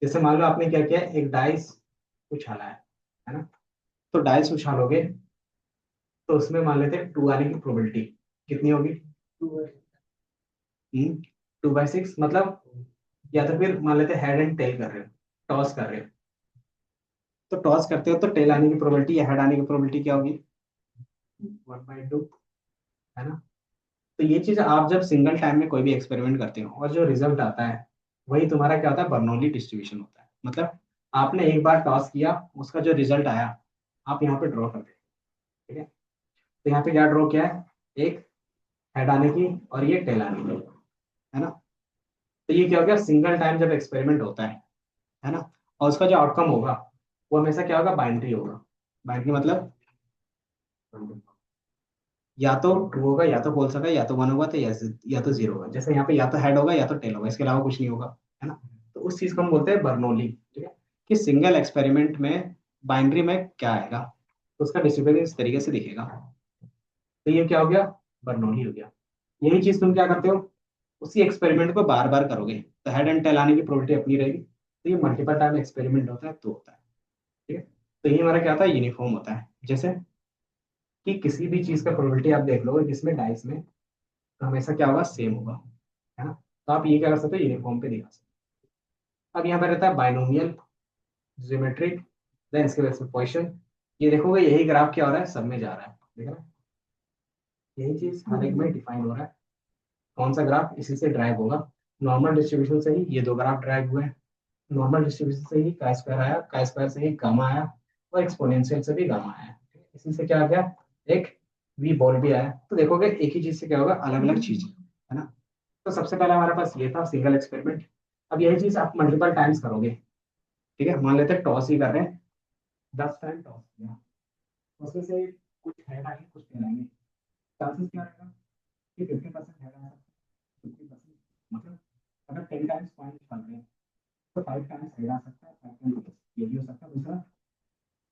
जैसे मान लो आपने क्या किया, एक डाइस उछाला है ना? तो डाइस उछालोगे तो उसमें मान लेते हैं 2 आने की प्रोबेबिलिटी कितनी होगी? 2/6, मतलब या तो फिर मान लेते हैं हेड एंड टेल कर रहे हो, टॉस कर रहे हो, तो टॉस करते हो तो टेल आने की प्रोबेबिलिटी या हेड आने की प्रोबेबिलिटी क्या होगी? 1/2, है ना? तो ये चीज आप जब सिंगल टाइम में कोई भी एक्सपेरिमेंट करते हो और जो रिजल्ट आता है वही तुम्हारा क्या होता है? बर्नौली डिस्ट्रीब्यूशन होता है। मतलब आपने एक बार टॉस किया, उसका जो रिजल्ट आया आप यहाँ पे ड्रॉ कर दे, ठीक है? तो यहाँ पे क्या ड्रॉ किया है? एक हेड आने की और ये टेल आने की, है ना? तो ये क्या हो गया? सिंगल टाइम जब एक्सपेरिमेंट होता है ना, और उसका जो आउटकम होगा वो हमेशा क्या होगा? बाइनरी होगा। बाइनरी मतलब या तो ट्रू होगा या तो फॉल्स होगा, या तो 1 होगा तो या तो 0 होगा। जैसे यहाँ पे या तो हेड होगा या तो टेल होगा, इसके अलावा कुछ नहीं होगा, है ना? तो उस चीज को हम बोलते हैं बर्नौली, ठीक है? कि सिंगल एक्सपेरिमेंट में बाइनरी में क्या आएगा तो उसका डिस्ट्रीब्यूशन इस तरीके से दिखेगा। तो ये क्या हो गया? बर्नौली हो गया। यही चीज तुम क्या करते हो? उसी एक्सपेरिमेंट को बार बार करोगे तो हेड एंड टेल आने की प्रोबेबिलिटी अपनी रहेगी। तो ये मल्टीपल टाइम एक्सपेरिमेंट होता है तो होता है, ठीक है? तो ये हमारा क्या होता है? यूनिफॉर्म होता है। जैसे कि किसी भी चीज का प्रोबेबिलिटी आप देख लो जिसमें डाइस में, तो हमेशा क्या होगा? सेम होगा, है ना? तो आप ये क्या कर सकते हो? यूनिफॉर्म पे दिखा सकते हो। अब यहाँ पे रहता है बाइनोमियल, ज्योमेट्रिक, देन इसके बाद में पोजिशन। ये देखोगे यही ग्राफ क्या हो रहा है? सब में जा रहा है, देख रहे हैं? यही चीज हर एक में डिफाइन हो रहा है। कौन सा ग्राफ इसी से ड्राइव होगा? नॉर्मल डिस्ट्रीब्यूशन से ही ये दो ग्राफ ड्राइव हुए हैं। नॉर्मल डिस्ट्रीब्यूशन से ही का स्क्वायर आया, का स्क्वायर से ही गामा आया, और एक्सपोनेंशियल से भी गामा आया। इसी से क्या आ गया? एक वी बॉल भी आया। तो देखोगे एक ही चीज से क्या होगा? अलग अलग चीज, है ना? तो सबसे पहले हमारे पास ये था सिंगल एक्सपेरिमेंट। अब यही चीज आप मल्टीपल टाइम्स करोगे, ठीक है? मान लेते हैं टॉस ही कर रहे हैं, 10 टाइम टॉस किया, उसमें से कुछ हेड आएंगे कुछ टेल आएंगे। चांसेस क्या रहेगा? कि 50% हेड आएगा, 50%, मतलब अगर 10 टाइम्स पॉइंट निकाल रहे हैं तो 5 टाइम्स हेड आ सकता है, 5 टाइम्स ये भी हो सकता है। दूसरा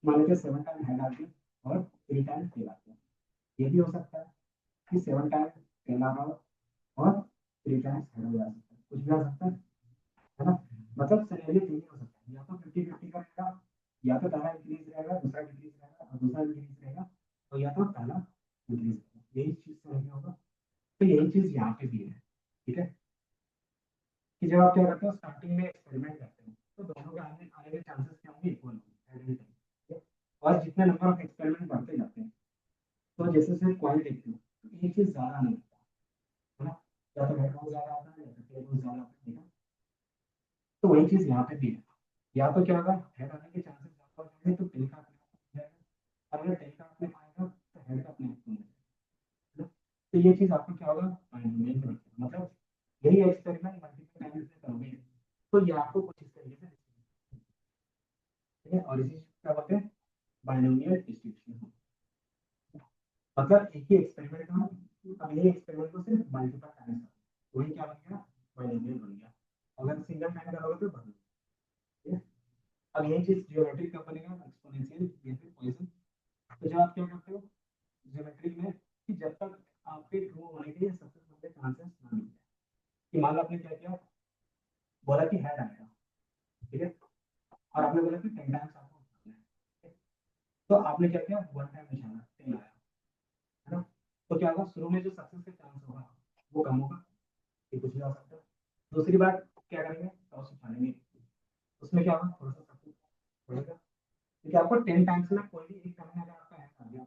मान लीजिए 7 टाइम हेड आती है और 3 टाइम्स टेल आती है, ये भी हो सकता है कि 7 टाइम टेल आ रहा हो और 3 टाइम्स हेड हो जा सकता है, कुछ भी आ सकता है ना? मतलब सिनेरियो 3 ही हो सकता है, या तो 50-50 का रहेगा, या तो पहला इंक्रीज रहेगा, दूसरा डिक्रीज रहेगा, और दूसरा इंक्रीज रहेगा, और या तो पहला इंक्रीज रहेगा। यही चीज सिनेरियो होगा। तो यही चीज यहाँ पे भी है, ठीक है? कि जब आप क्या करते हो? स्टार्टिंग में एक्सपेरिमेंट करते हो तो दोनों के आने आने के चांसेस क्या होंगे? इक्वल होंगे, ठीक है? और जितने नंबर ऑफ एक्सपेरिमेंट बढ़ते जाते हैं तो जैसे जैसे क्वालिटी तो एक चीज ज्यादा नहीं होता, है ना? या तो हेड बहुत ज्यादा आता है या तो टेल बहुत ज्यादा आता है, ठीक है? तो वही चीज यहाँ पे भी है। या तो क्या होगा? हेड आने के चांसेस ज्यादा हो जाएंगे तो टेल का अपने आप हो जाएगा, और अगर टेल का अपने आएगा तो हेड का अपने आप हो जाएगा, है ना? तो ये चीज आपको क्या होगा? बाइनोमियल में रखेगा। मतलब यही एक्सपेरिमेंट मल्टीपल टाइम्स में करोगे तो ये आपको कुछ इस तरीके से दिखेगा, ठीक है? और इसी क्या बोलते हैं? Binomial distribution. मतलब एक ही एक्सपेरिमेंट में अब यही एक्सपेरिमेंट को सिर्फ मल्टीपल टाइम्स करो, वही क्या बन गया? बाइनोमियल बन गया। अगर सिंगल टाइम करोगे तो बन, ठीक है? अब यही चीज ज्योमेट्रिक का बनेगा, एक्सपोनेंशियल या फिर पॉइसन। तो जब आप क्या करते हो ज्योमेट्रिक में, कि जब तक आपके ट्रू होने के सक्सेस होने के चांसेस ना मिल जाए, कि मान लो आपने क्या किया? बोला कि हेड आएगा, ठीक है? और आपने बोला कि 10 टाइम्स आपको उठाना है, ठीक है? तो आपने क्या किया? 1 टाइम निशाना 10 आया, है ना? तो क्या होगा? शुरू में जो सक्सेस का चांस होगा वो कम होगा, ये कुछ भी हो सकता है। दूसरी बात क्या करेंगे? टॉस उठाएंगे, उसमें क्या होगा? थोड़ा सा सक्सेस बढ़ेगा, क्योंकि आपको 10 टाइम्स में कोई भी एक टाइम में अगर आपका हैक आ गया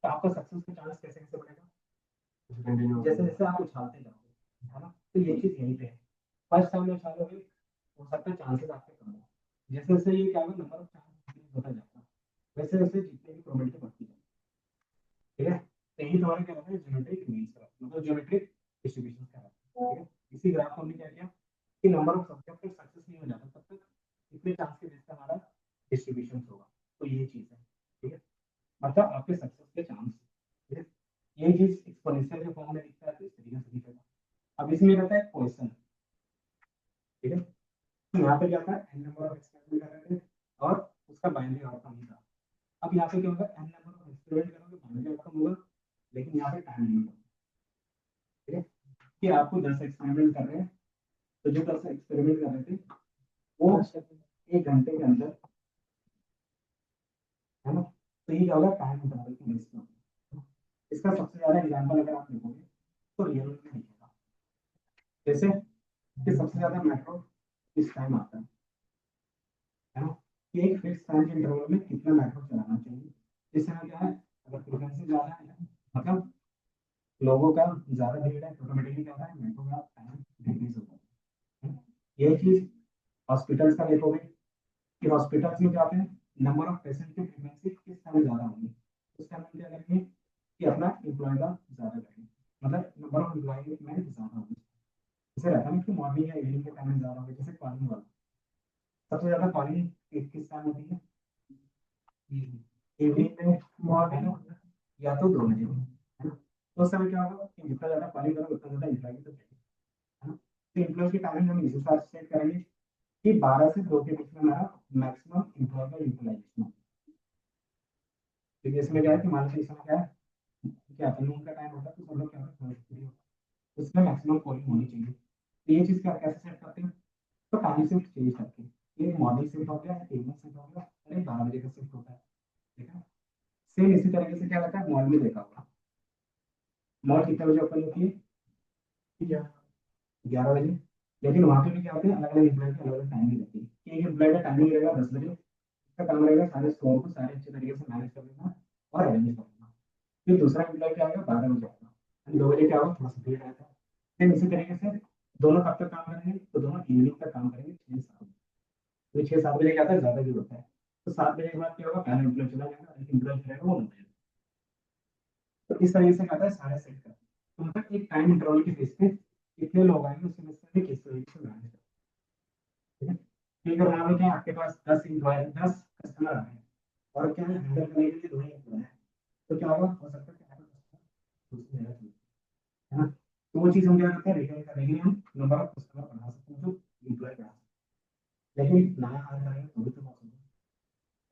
तो आपका सक्सेस का चांस कैसे कैसे बढ़ेगा? जैसे जैसे आप उछालते जाओगे, है ना? तो ये चीज यहीं पे है। फर्स्ट टाइम में उछालोगे हो सकता है चांसेस आपके कम हो, जैसे जैसे ये क्या होगा? नंबर ऑफ चांस होता जाता है, वैसे वैसे जितने की प्रोबेबिलिटी बढ़ती जाती है, ठीक है? तो यही तुम्हारा क्या रहता है? ज्योमेट्रिक मीन्स का मतलब ज्योमेट्रिक डिस्ट्रीब्यूशन का रहता है, ठीक है? इसी ग्राफ को हमने क्या किया कि नंबर ऑफ सब्जेक्ट तक सक्सेस नहीं हो जाता तब तक इतने चांस के बेस पे हमारा डिस्ट्रीब्यूशन होगा। तो ये चीज है, ठीक है? मतलब आपके सक्सेस के चांस, ठीक है? ये चीज एक्सपोनेंशियल के फॉर्म में दिखता है तो इस तरीके से दिखेगा। अब इसमें रहता है क्वेश्चन, ठीक है? तो यहाँ पे क्या था? एन नंबर ऑफ एक्सपेरिमेंट कर रहे थे और उसका बाइनरी आउटकम ही था। अब यहाँ पे क्या होगा? एन नंबर ऑफ एक्सपेरिमेंट करोगे बाइनरी आउटकम होगा, लेकिन यहाँ पे टाइम लिमिट होगा, ठीक है? कि आपको 10 एक्सपेरिमेंट कर रहे हैं, तो जो 10 एक्सपेरिमेंट कर रहे थे वो 1 घंटे के अंदर, है ना, तो ये क्या होगा, टाइम इंटरवल की बेस पे। इसका सबसे ज्यादा एग्जाम्पल अगर आप देखोगे तो रियल में दिखेगा, जैसे कि सबसे ज्यादा मेट्रो किस टाइम आता है ना, कि एक फिक्स टाइम के इंटरवल में कितना मेट्रो चलाना चाहिए। इससे क्या है, अगर फ्रीक्वेंसी ज्यादा है मतलब लोगों का ज्यादा भीड़ है, ऑटोमेटिकली क्या होता है, मेट्रो का टाइम डिक्रीज होता है। यही चीज हॉस्पिटल्स का देखोगे कि हॉस्पिटल्स में क्या होते हैं, नंबर ऑफ पेशेंट की फ्रीक्वेंसी किस टाइम ज्यादा होगी, उस टाइम क्या करेंगे कि अपना एम्प्लॉय का ज्यादा करेंगे, मतलब नंबर ऑफ एम्प्लॉयमेंट ज्यादा होगी। जैसे रहता है कि मॉर्निंग या इवनिंग के टाइम में ज्यादा होगी, जैसे कॉलिंग वाला, सबसे ज्यादा कॉलिंग किस टाइम होती है, इवनिंग में, मॉर्निंग या तो 2 बजे, है ना। तो उस समय क्या होगा कि जितना ज्यादा कॉलिंग करो उतना ज्यादा एम्प्लॉय की तो चाहिए, है ना। तो एम्प्लॉय की टाइमिंग हम इस हिसाब से सेट करेंगे कि 12 से 2 के बीच में हमारा मैक्सिमम एम्प्लॉय का यूटिलाइजेशन है। तो इसमें क्या है कि मान लीजिए इसमें क्या है, क्या आफ्टरनून का टाइम होता है तो सब लोग क्या होता है फ्री होता है, उसमें मैक्सिमम कॉलिंग होनी चाहिए। तो ये चीज़ क्या कैसे सेट करते हैं, तो टाइम शिफ्ट चेंज करके, ये मॉर्निंग शिफ्ट हो गया, इवनिंग शिफ्ट हो गया, अरे 12 बजे का शिफ्ट होता है, ठीक है। सेम इसी तरीके से क्या रहता है, मॉल में देखा होगा, मॉल कितने बजे ओपन होती है, 11 बजे। लेकिन वहाँ पे भी क्या होते हैं, अलग अलग एम्प्लॉय की अलग अलग टाइमिंग रहती है। एक एम्प्लॉय का टाइमिंग रहेगा 10 बजे, इसका काम रहेगा सारे स्टोर को सारे अच्छे तरीके से मैनेज कर लेना और अरेंज कर लेना। फिर दूसरा एम्प्लॉय क्या आएगा, 12 बजे आएगा, 2 बजे क्या होगा, थोड़ा सा भीड़ रहता है। फिर इसी तरीके से दोनों कब तक काम करेंगे, तो दोनों इवनिंग तक काम करेंगे, 6-7 बजे। तो 6-7 बजे क्या आता है, ज्यादा भीड़ होता है। तो 7 बजे के बाद क्या होगा, पहला एम्प्लॉय चला जाएगा, एक एम्प्लॉय रहेगा वो 9 बजे। तो इस तरीके से क्या आता है, सारे सेट करते हैं। तो मतलब एक टाइम इंटरवल के बेस पे कितने लोग आएंगे उसके बेस पे किस तरीके से मैनेज, ठीक है। ठीक है, मान लो कि आपके पास 10 कस्टमर आ रहे हैं और क्या है, हैंडल करने के लिए 2 ही एम्प्लॉय है, तो क्या होगा, हो सकता है कि आपका कस्टमर दूसरी जगह चले, है ना। तो वो चीज़ हम क्या करते हैं, रिटेन करने के लिए हम नंबर ऑफ कस्टमर बढ़ा सकते हैं, जो एम्प्लॉय बढ़ा सकते हैं। लेकिन नया हायर करेंगे तो भी तो पॉसिबल है।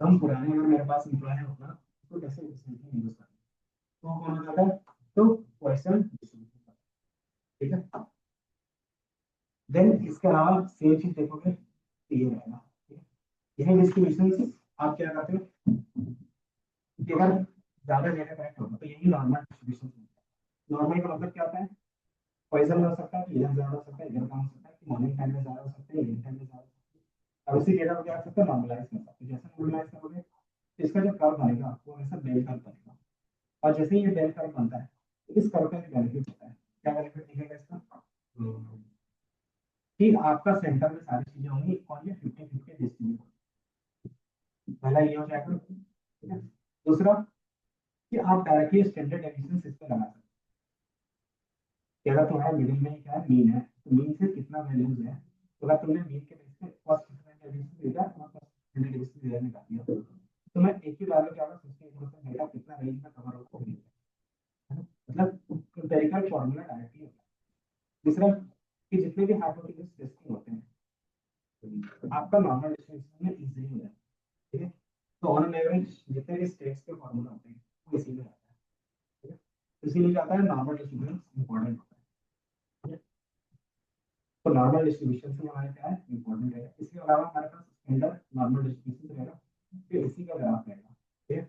तो हम पुराने, अगर मेरे पास एम्प्लॉय है उतना, तो कैसे एफिशिएंटली यूज करें, तो वो कौन जाता है, तो क्वेश्चन डिस्ट्रीब्यूशन, ठीक है। देन इसके अलावा सेम चीज देखोगे तो ये रहेगा, ठीक है। यह डिस्ट्रीब्यूशन आप क्या करते हो कि अगर ज्यादा डेटा कलेक्ट होगा तो यही नॉर्मल डिस्ट्रीब्यूशन है। नॉर्मल का मतलब क्या होता है, पॉइजन हो सकता है कि इधर ज्यादा हो सकता है, इधर कम हो सकता है, कि मॉर्निंग टाइम में ज्यादा हो सकता है, इवनिंग टाइम में ज्यादा हो सकता है। अब इसी डेटा को क्या कर सकते हैं, नॉर्मलाइज कर सकते हैं। जैसे नॉर्मलाइज करोगे तो इसका जो कर्व बनेगा वो हमेशा बेल कर्व बनेगा, और जैसे ही ये बेल कर्व बनता है तो इस कर्व का एक बेनिफिट होता है। क्या बेनिफिट दिखेगा इसका, कि आपका सेंटर में सारी चीजें होंगी और ये 50-50 डिस्ट्रीब्यूट, पहला ये हो जाएगा, ठीक है। दूसरा कि आप डायरेक्टली स्टैंडर्ड एडिशन इस पे लगा सकते हैं कि अगर तुम्हारा मिडिल में क्या है, मीन है, तो मीन से कितना वैल्यूज है, तो अगर तुमने मीन के बेस पे फर्स्ट स्टैंडर्ड एडिशन दिया तो फर्स्ट स्टैंडर्ड एडिशन दिया निकाल दिया, तो मैं एक ही बार में क्या होगा, 68% डेटा कितना रेंज में कवर होगा, है ना? मतलब एम्पिरिकल फॉर्मूला डायरेक्टली होता है। दूसरा कि जितने भी हाइपोथेसिस टेस्टिंग होते हैं आपका नॉर्मल डिस्ट्रीब्यूशन में इजीली हो जाता है, ठीक है। तो ऑन एवरेज जितने भी स्टेट्स के फॉर्मूला होते हैं वो इसी में आता है, ठीक है। तो इसीलिए क्या होता है, नॉर्मल डिस्ट्रीब्यूशन इंपॉर्टेंट होता है, ठीक है? तो नॉर्मल डिस्ट्रीब्यूशन से हमारे क्या है, इंपॉर्टेंट है। इसके अलावा हमारे पास स्टैंडर्ड नॉर्मल डिस्ट्रीब्यूशन रहेगा, फिर इसी का ग्राफ रहेगा, ठीक है।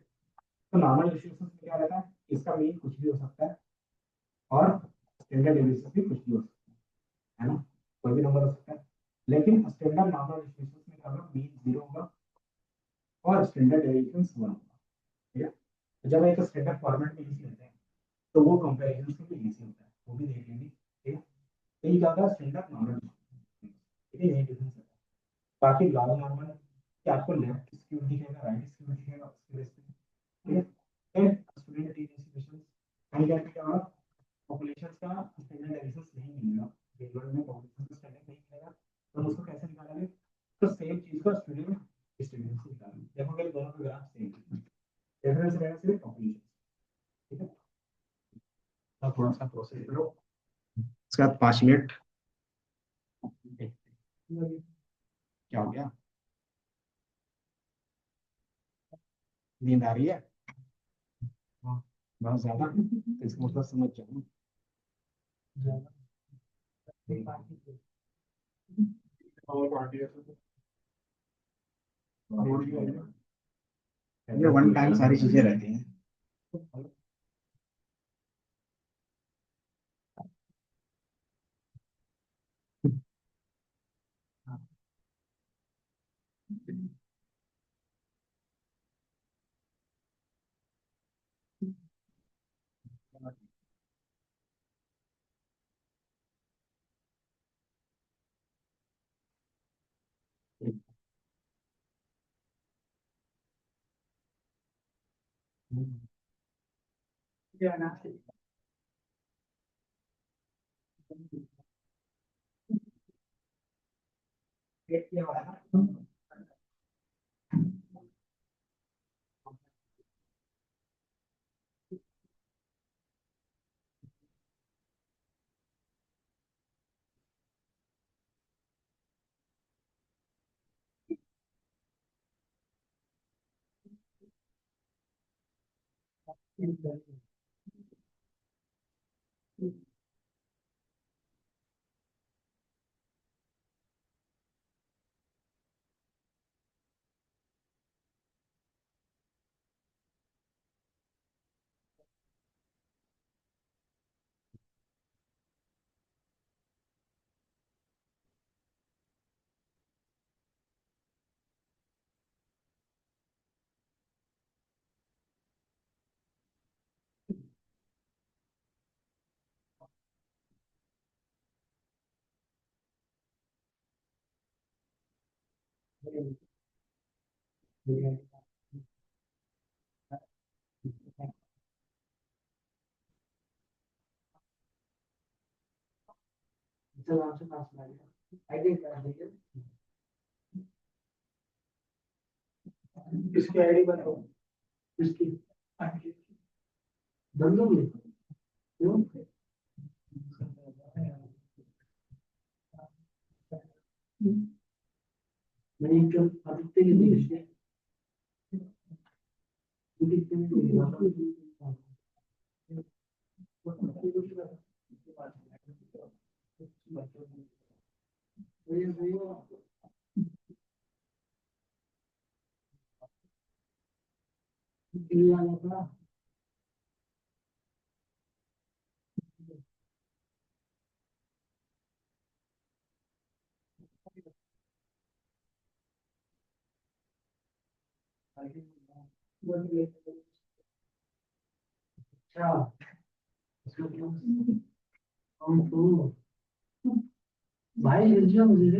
तो नॉर्मल डिस्ट्रीब्यूशन में क्या रहता है, इसका मीन कुछ भी हो सकता है और स्टैंडर्ड डिविएशन भी कुछ भी हो सकता है ना, कोई भी नंबर हो सकता है। लेकिन स्टैंडर्ड नॉर्मल डिस्ट्रीब्यूशन में क्या होगा, मीन 0 होगा और स्टैंडर्ड डेविएशन 1 होगा, ठीक है। तो जब एक स्टैंडर्ड फॉर्मेट में यूज लेते हैं तो वो कंपैरिजन के लिए इजी होता है, वो भी देख लेंगे, ठीक है। तो ये क्या होगा, स्टैंडर्ड नॉर्मल, ठीक है, यही डिफरेंस है। बाकी लॉग नॉर्मल कि आपको लेफ्ट स्क्यू दिखेगा, राइट स्क्यू दिखेगा, उसके बेस पे, ठीक है। फिर स्टूडेंट डिस्ट्रीब्यूशन, कहीं कहीं क्या होगा, पॉपुलेशन का स्टैंडर्ड एनालिसिस नहीं मिलेगा, बेंगलोर में पॉपुलेशन का स्टैंडर्ड नहीं मिलेगा, तो हम उसको कैसे निकालेंगे, तो सेम चीज को स्टूडेंट डिस्ट्रीब्यूशन से निकालेंगे। देखोगे दोनों के ग्राफ सेम है, डिफरेंस रहेगा सिर्फ पॉपुलेशन, ठीक है। अब थोड़ा सा प्रोसेस करो, उसके बाद 5 मिनट क्या हो गया, नींद आ रही है, हाँ, बहुत ज्यादा, तो इसका मतलब समझ जाओ। और पार्टी ये वन टाइम सारी चीजें रहती हैं। इसकी आईडी बताओ। इसकी बंद हो गई क्यों? नहीं क्यों आदित्य की नहीं इसलिए अच्छा हम तो भाई मुझे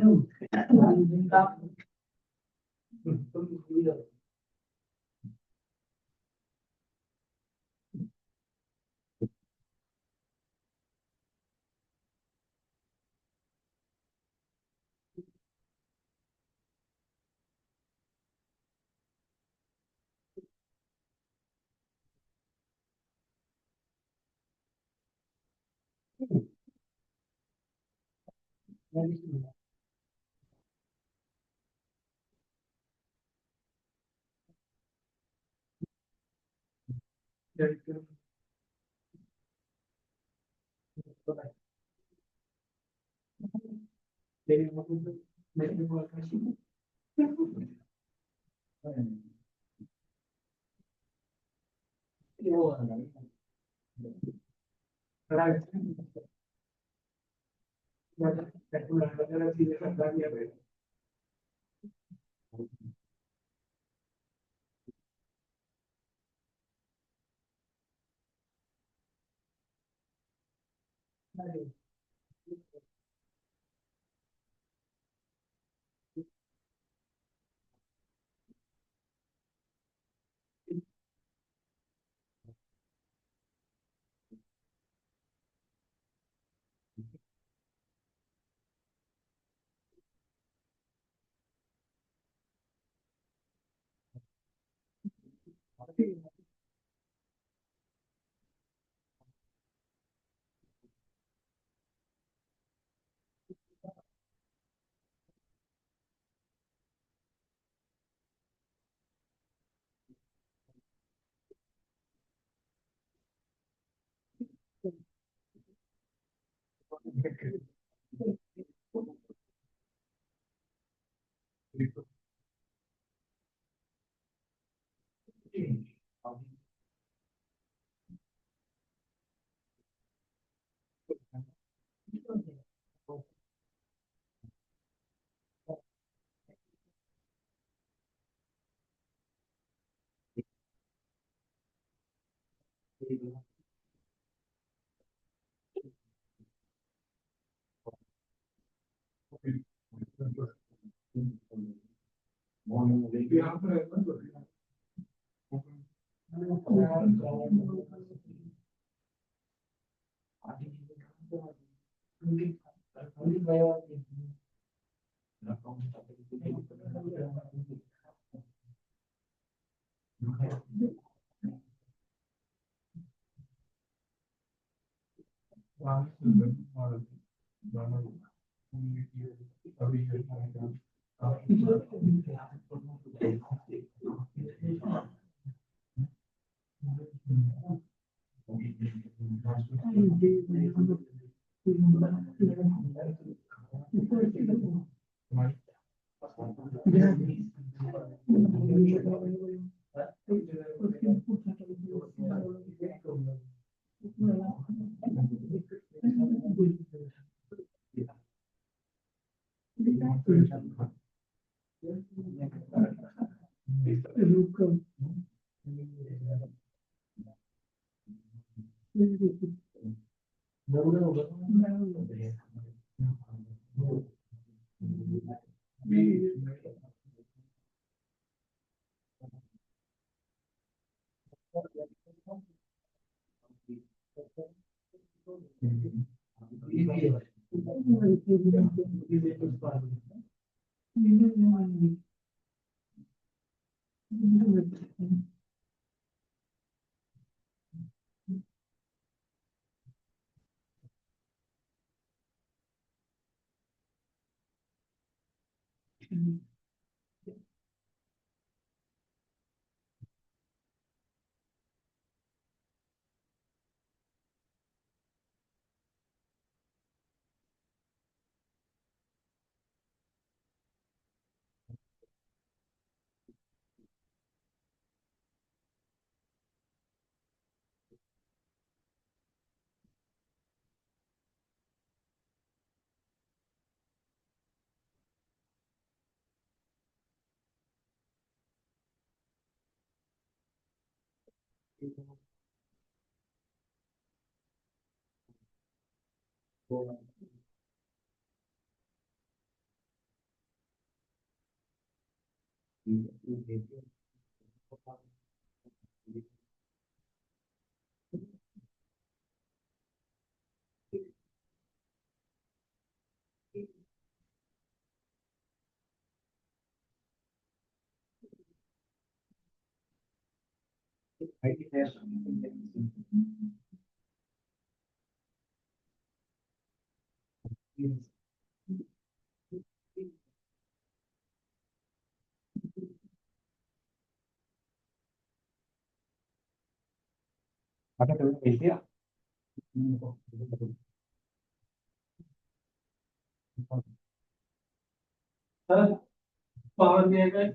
पावर दिए गए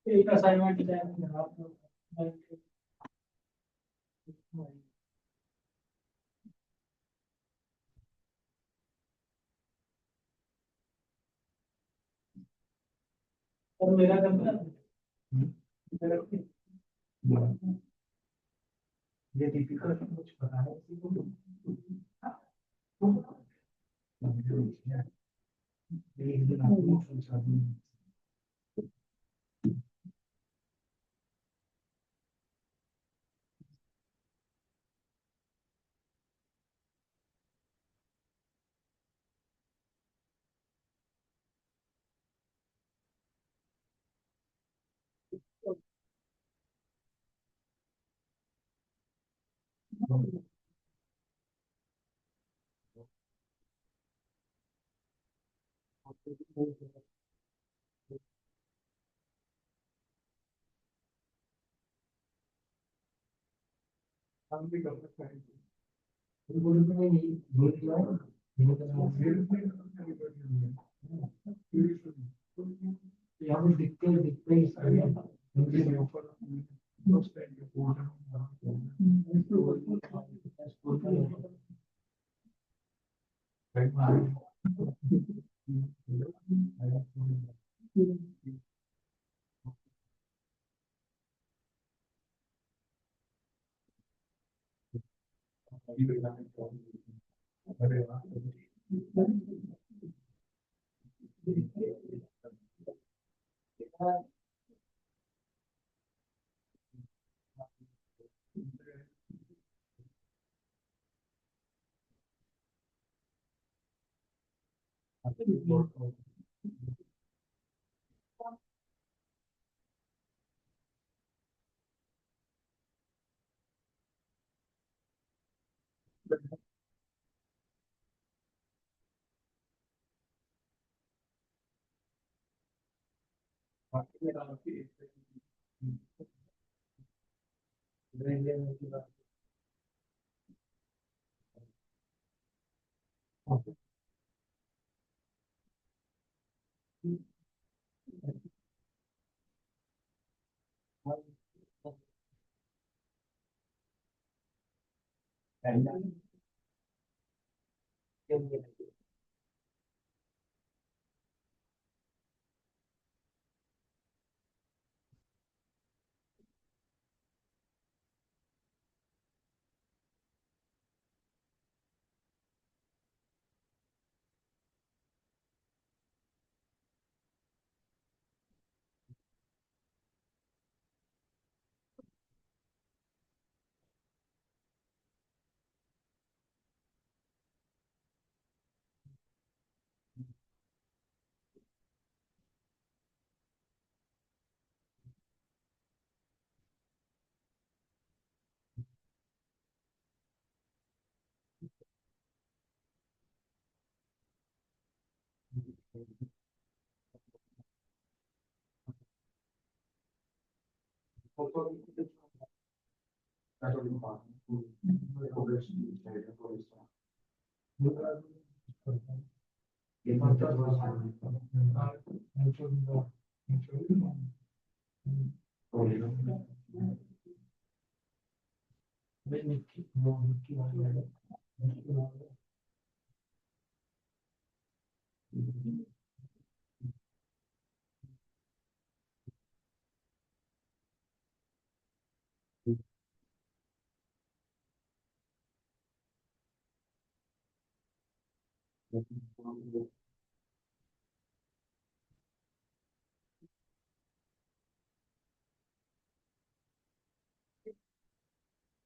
एक असाइनमेंट और मेरा करना ये दीपिका का कुछ पता है किसी को? एक दिन आपको पूछा भी हम भी कर सकते हैं। बोलते हैं ये भूल गया यहाँ पे दिखते ही सारे हिंदी में ऊपर उस टाइम पे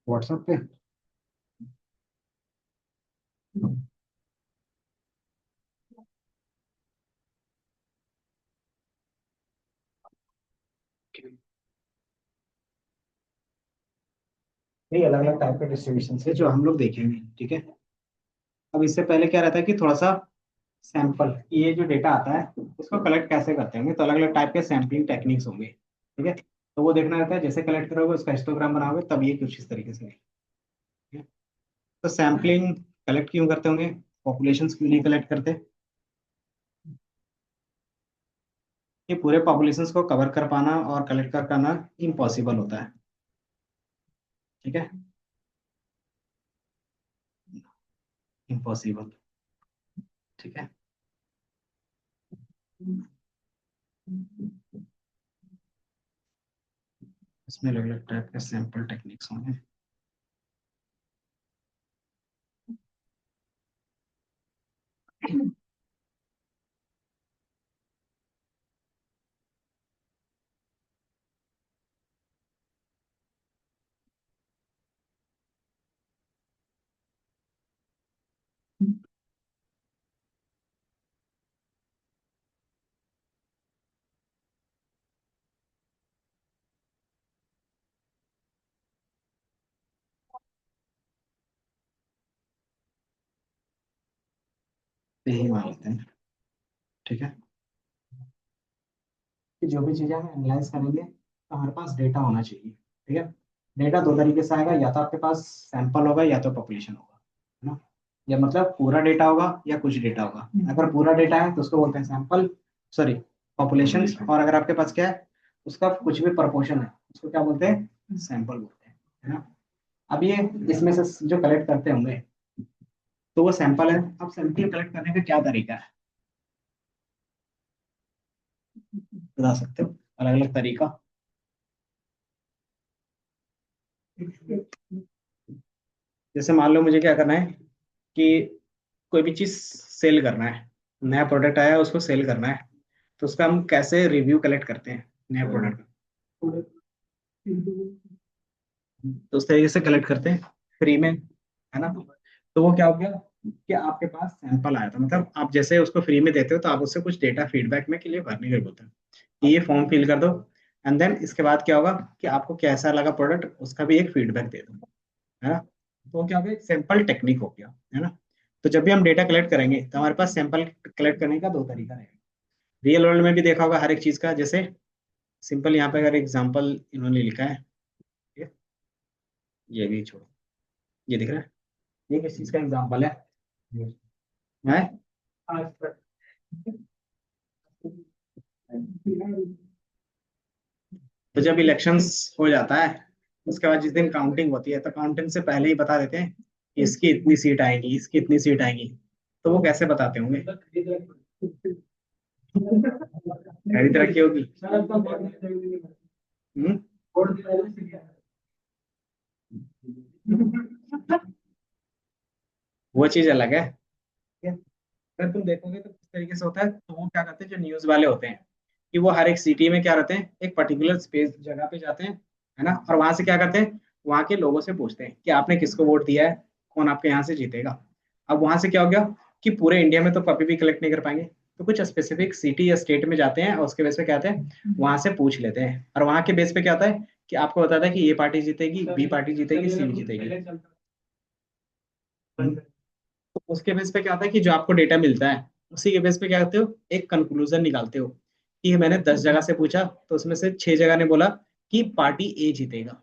व्हाट्सएप पे। ये अलग अलग टाइप के डिस्ट्रीब्यूशन ये जो हम लोग देखेंगे, ठीक है। अब इससे पहले क्या रहता है कि थोड़ा सा सैंपल, ये जो डेटा आता है इसको कलेक्ट कैसे करते होंगे, तो अलग अलग टाइप के सैम्पलिंग टेक्निक्स होंगे, ठीक है। तो वो देखना रहता है, जैसे कलेक्ट करोगे उसका हिस्टोग्राम बनाओगे तब ये कुछ इस तरीके से है, ठीक है? तो सैम्पलिंग कलेक्ट क्यों करते होंगे, पॉपुलेशन क्यों नहीं कलेक्ट करते, ये पूरे पॉपुलेशन को कवर कर पाना और कलेक्ट कर पाना इम्पॉसिबल होता है, ठीक है, इम्पॉसिबल, ठीक है। इसमें अलग अलग टाइप के सैंपल टेक्निक्स होंगे। यही मान लेते हैं, ठीक है, कि जो भी चीजें हम एनालाइज करेंगे तो हमारे पास डेटा होना चाहिए, ठीक है। डेटा दो तरीके से आएगा, या तो आपके पास सैंपल होगा या तो पॉपुलेशन होगा, है ना। या मतलब पूरा डेटा होगा या कुछ डेटा होगा। अगर पूरा डेटा है तो उसको बोलते हैं सैंपल, सॉरी पॉपुलेशन। और अगर आपके पास क्या है, उसका कुछ भी प्रपोर्शन है, उसको क्या बोलते हैं, सैंपल बोलते हैं, है ना। अब ये इसमें से जो कलेक्ट करते होंगे तो वो सैंपल है। अब सैंपल कलेक्ट करने का क्या तरीका है, बता सकते हो, अलग अलग तरीका। जैसे मान लो मुझे क्या करना है कि कोई भी चीज सेल करना है, नया प्रोडक्ट आया है उसको सेल करना है, तो उसका हम कैसे रिव्यू कलेक्ट करते हैं नया प्रोडक्ट का, तो उस तरीके से कलेक्ट करते हैं फ्री में, है ना। तो वो क्या हो गया कि आपके पास सैंपल आया था, मतलब आप जैसे उसको फ्री में देते हो तो आप उससे कुछ डेटा फीडबैक में के लिए भरने के बोलते हैं कि ये फॉर्म फिल कर दो, एंड देन इसके बाद क्या होगा कि आपको कैसा लगा प्रोडक्ट उसका भी एक फीडबैक दे दो, है ना। तो क्या हो गया, एक सिंपल टेक्निक हो गया, है ना। तो जब भी हम डेटा कलेक्ट करेंगे तो हमारे पास सैंपल कलेक्ट करने का दो तरीका रहेगा। रियल वर्ल्ड में भी देखा होगा हर एक चीज का, जैसे सिंपल यहाँ पे अगर एग्जांपल इन्होंने लिखा है, ठीक है, ये भी छोड़ो, ये दिख रहा है, ये किस चीज का एग्जांपल है? तो जब इलेक्शंस हो जाता है उसके बाद जिस दिन काउंटिंग होती है तो काउंटिंग से पहले ही बता देते हैं कि इसकी इतनी सीट आएगी, इसकी इतनी सीट आएगी। तो वो कैसे बताते होंगे? खरीद रखी होगी। हम्म? वो चीज अलग है, ठीक है? अगर तुम देखोगे तो किस तरीके से होता है, तो वो क्या करते हैं जो न्यूज वाले होते हैं कि वो हर एक सिटी में क्या रहते हैं, एक पर्टिकुलर स्पेस जगह पे जाते हैं, है ना, और वहां से क्या करते हैं, वहां के लोगों से पूछते हैं कि आपने किसको वोट दिया है, कौन आपके यहाँ से जीतेगा। अब वहां से क्या हो गया कि पूरे इंडिया में तो कभी भी कलेक्ट नहीं कर पाएंगे, तो कुछ स्पेसिफिक सिटी या स्टेट में जाते हैं और उसके बेस पे क्या होता है वहां से पूछ लेते हैं, और वहां के बेस पे क्या होता है कि आपको बताता है कि ये पार्टी जीतेगी, बी पार्टी जीतेगी, सी जीतेगी। तो उसके बेस पे क्या होता है कि जो आपको डेटा मिलता है उसी के बेस पे क्या करते हो, एक कंक्लूजन निकालते हो कि मैंने 10 जगह से पूछा तो उसमें से 6 जगह ने बोला कि पार्टी ए जीतेगा,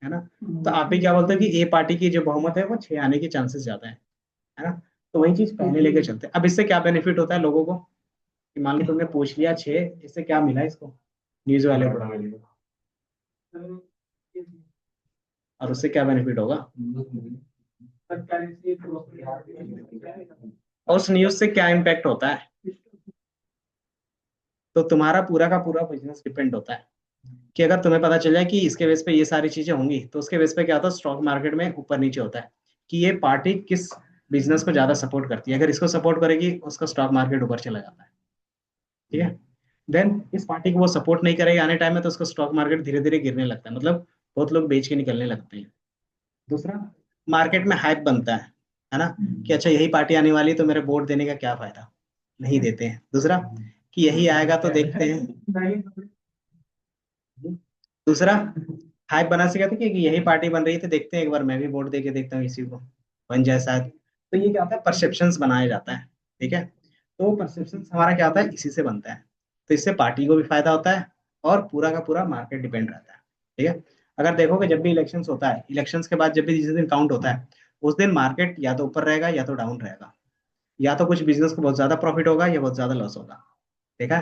है ना। तो आप ही क्या बोलते हो कि ए पार्टी की जो बहुमत है वो 6 आने के चांसेस ज्यादा है ना। तो वही चीज पहले लेके चलते हैं। अब इससे क्या बेनिफिट होता है लोगों को कि मान लो तुमने पूछ लिया 6, इससे क्या मिला इसको, न्यूज वाले को, और उससे क्या बेनिफिट होगा, और उस न्यूज से क्या इम्पैक्ट होता है। तो तुम्हारा पूरा का पूरा बिजनेस डिपेंड होता है कि अगर तुम्हें पता चल जाए कि इसके बेस पे ये सारी चीजें होंगी तो उसके बेस पे क्या होता है, स्टॉक मार्केट में ऊपर नीचे होता है कि ये पार्टी किस बिजनेस को ज्यादा सपोर्ट करती है। अगर इसको सपोर्ट करेगी उसका स्टॉक मार्केट ऊपर चला जाता है, ठीक है। देन इस पार्टी को वो सपोर्ट नहीं करेगी आने टाइम में तो उसका स्टॉक मार्केट धीरे धीरे गिरने लगता है, मतलब बहुत लोग बेच के निकलने लगते हैं। दूसरा, मार्केट में हाइप बनता है ना, कि अच्छा यही पार्टी आने वाली तो मेरे वोट देने का क्या फायदा, नहीं देते हैं। दूसरा, कि यही आएगा तो देखते हैं। दूसरा, हाइप बना से कहते कि यही पार्टी बन रही थी, देखते हैं एक बार मैं भी वोट दे के देखता हूँ इसी को, बन जाए शायद। तो ये क्या होता है, परसेप्शंस बनाया जाता है, ठीक है। तो परसेप्शंस हमारा क्या होता है, इसी से बनता है। तो इससे पार्टी को भी फायदा होता है और पूरा का पूरा मार्केट डिपेंड रहता है, ठीक है। अगर देखोगे जब भी इलेक्शंस होता है, इलेक्शंस के बाद जब भी जिस दिन काउंट होता है उस दिन मार्केट या तो ऊपर रहेगा या तो डाउन रहेगा, या तो कुछ बिजनेस को बहुत ज्यादा प्रॉफिट होगा या बहुत ज्यादा लॉस होगा, ठीक है।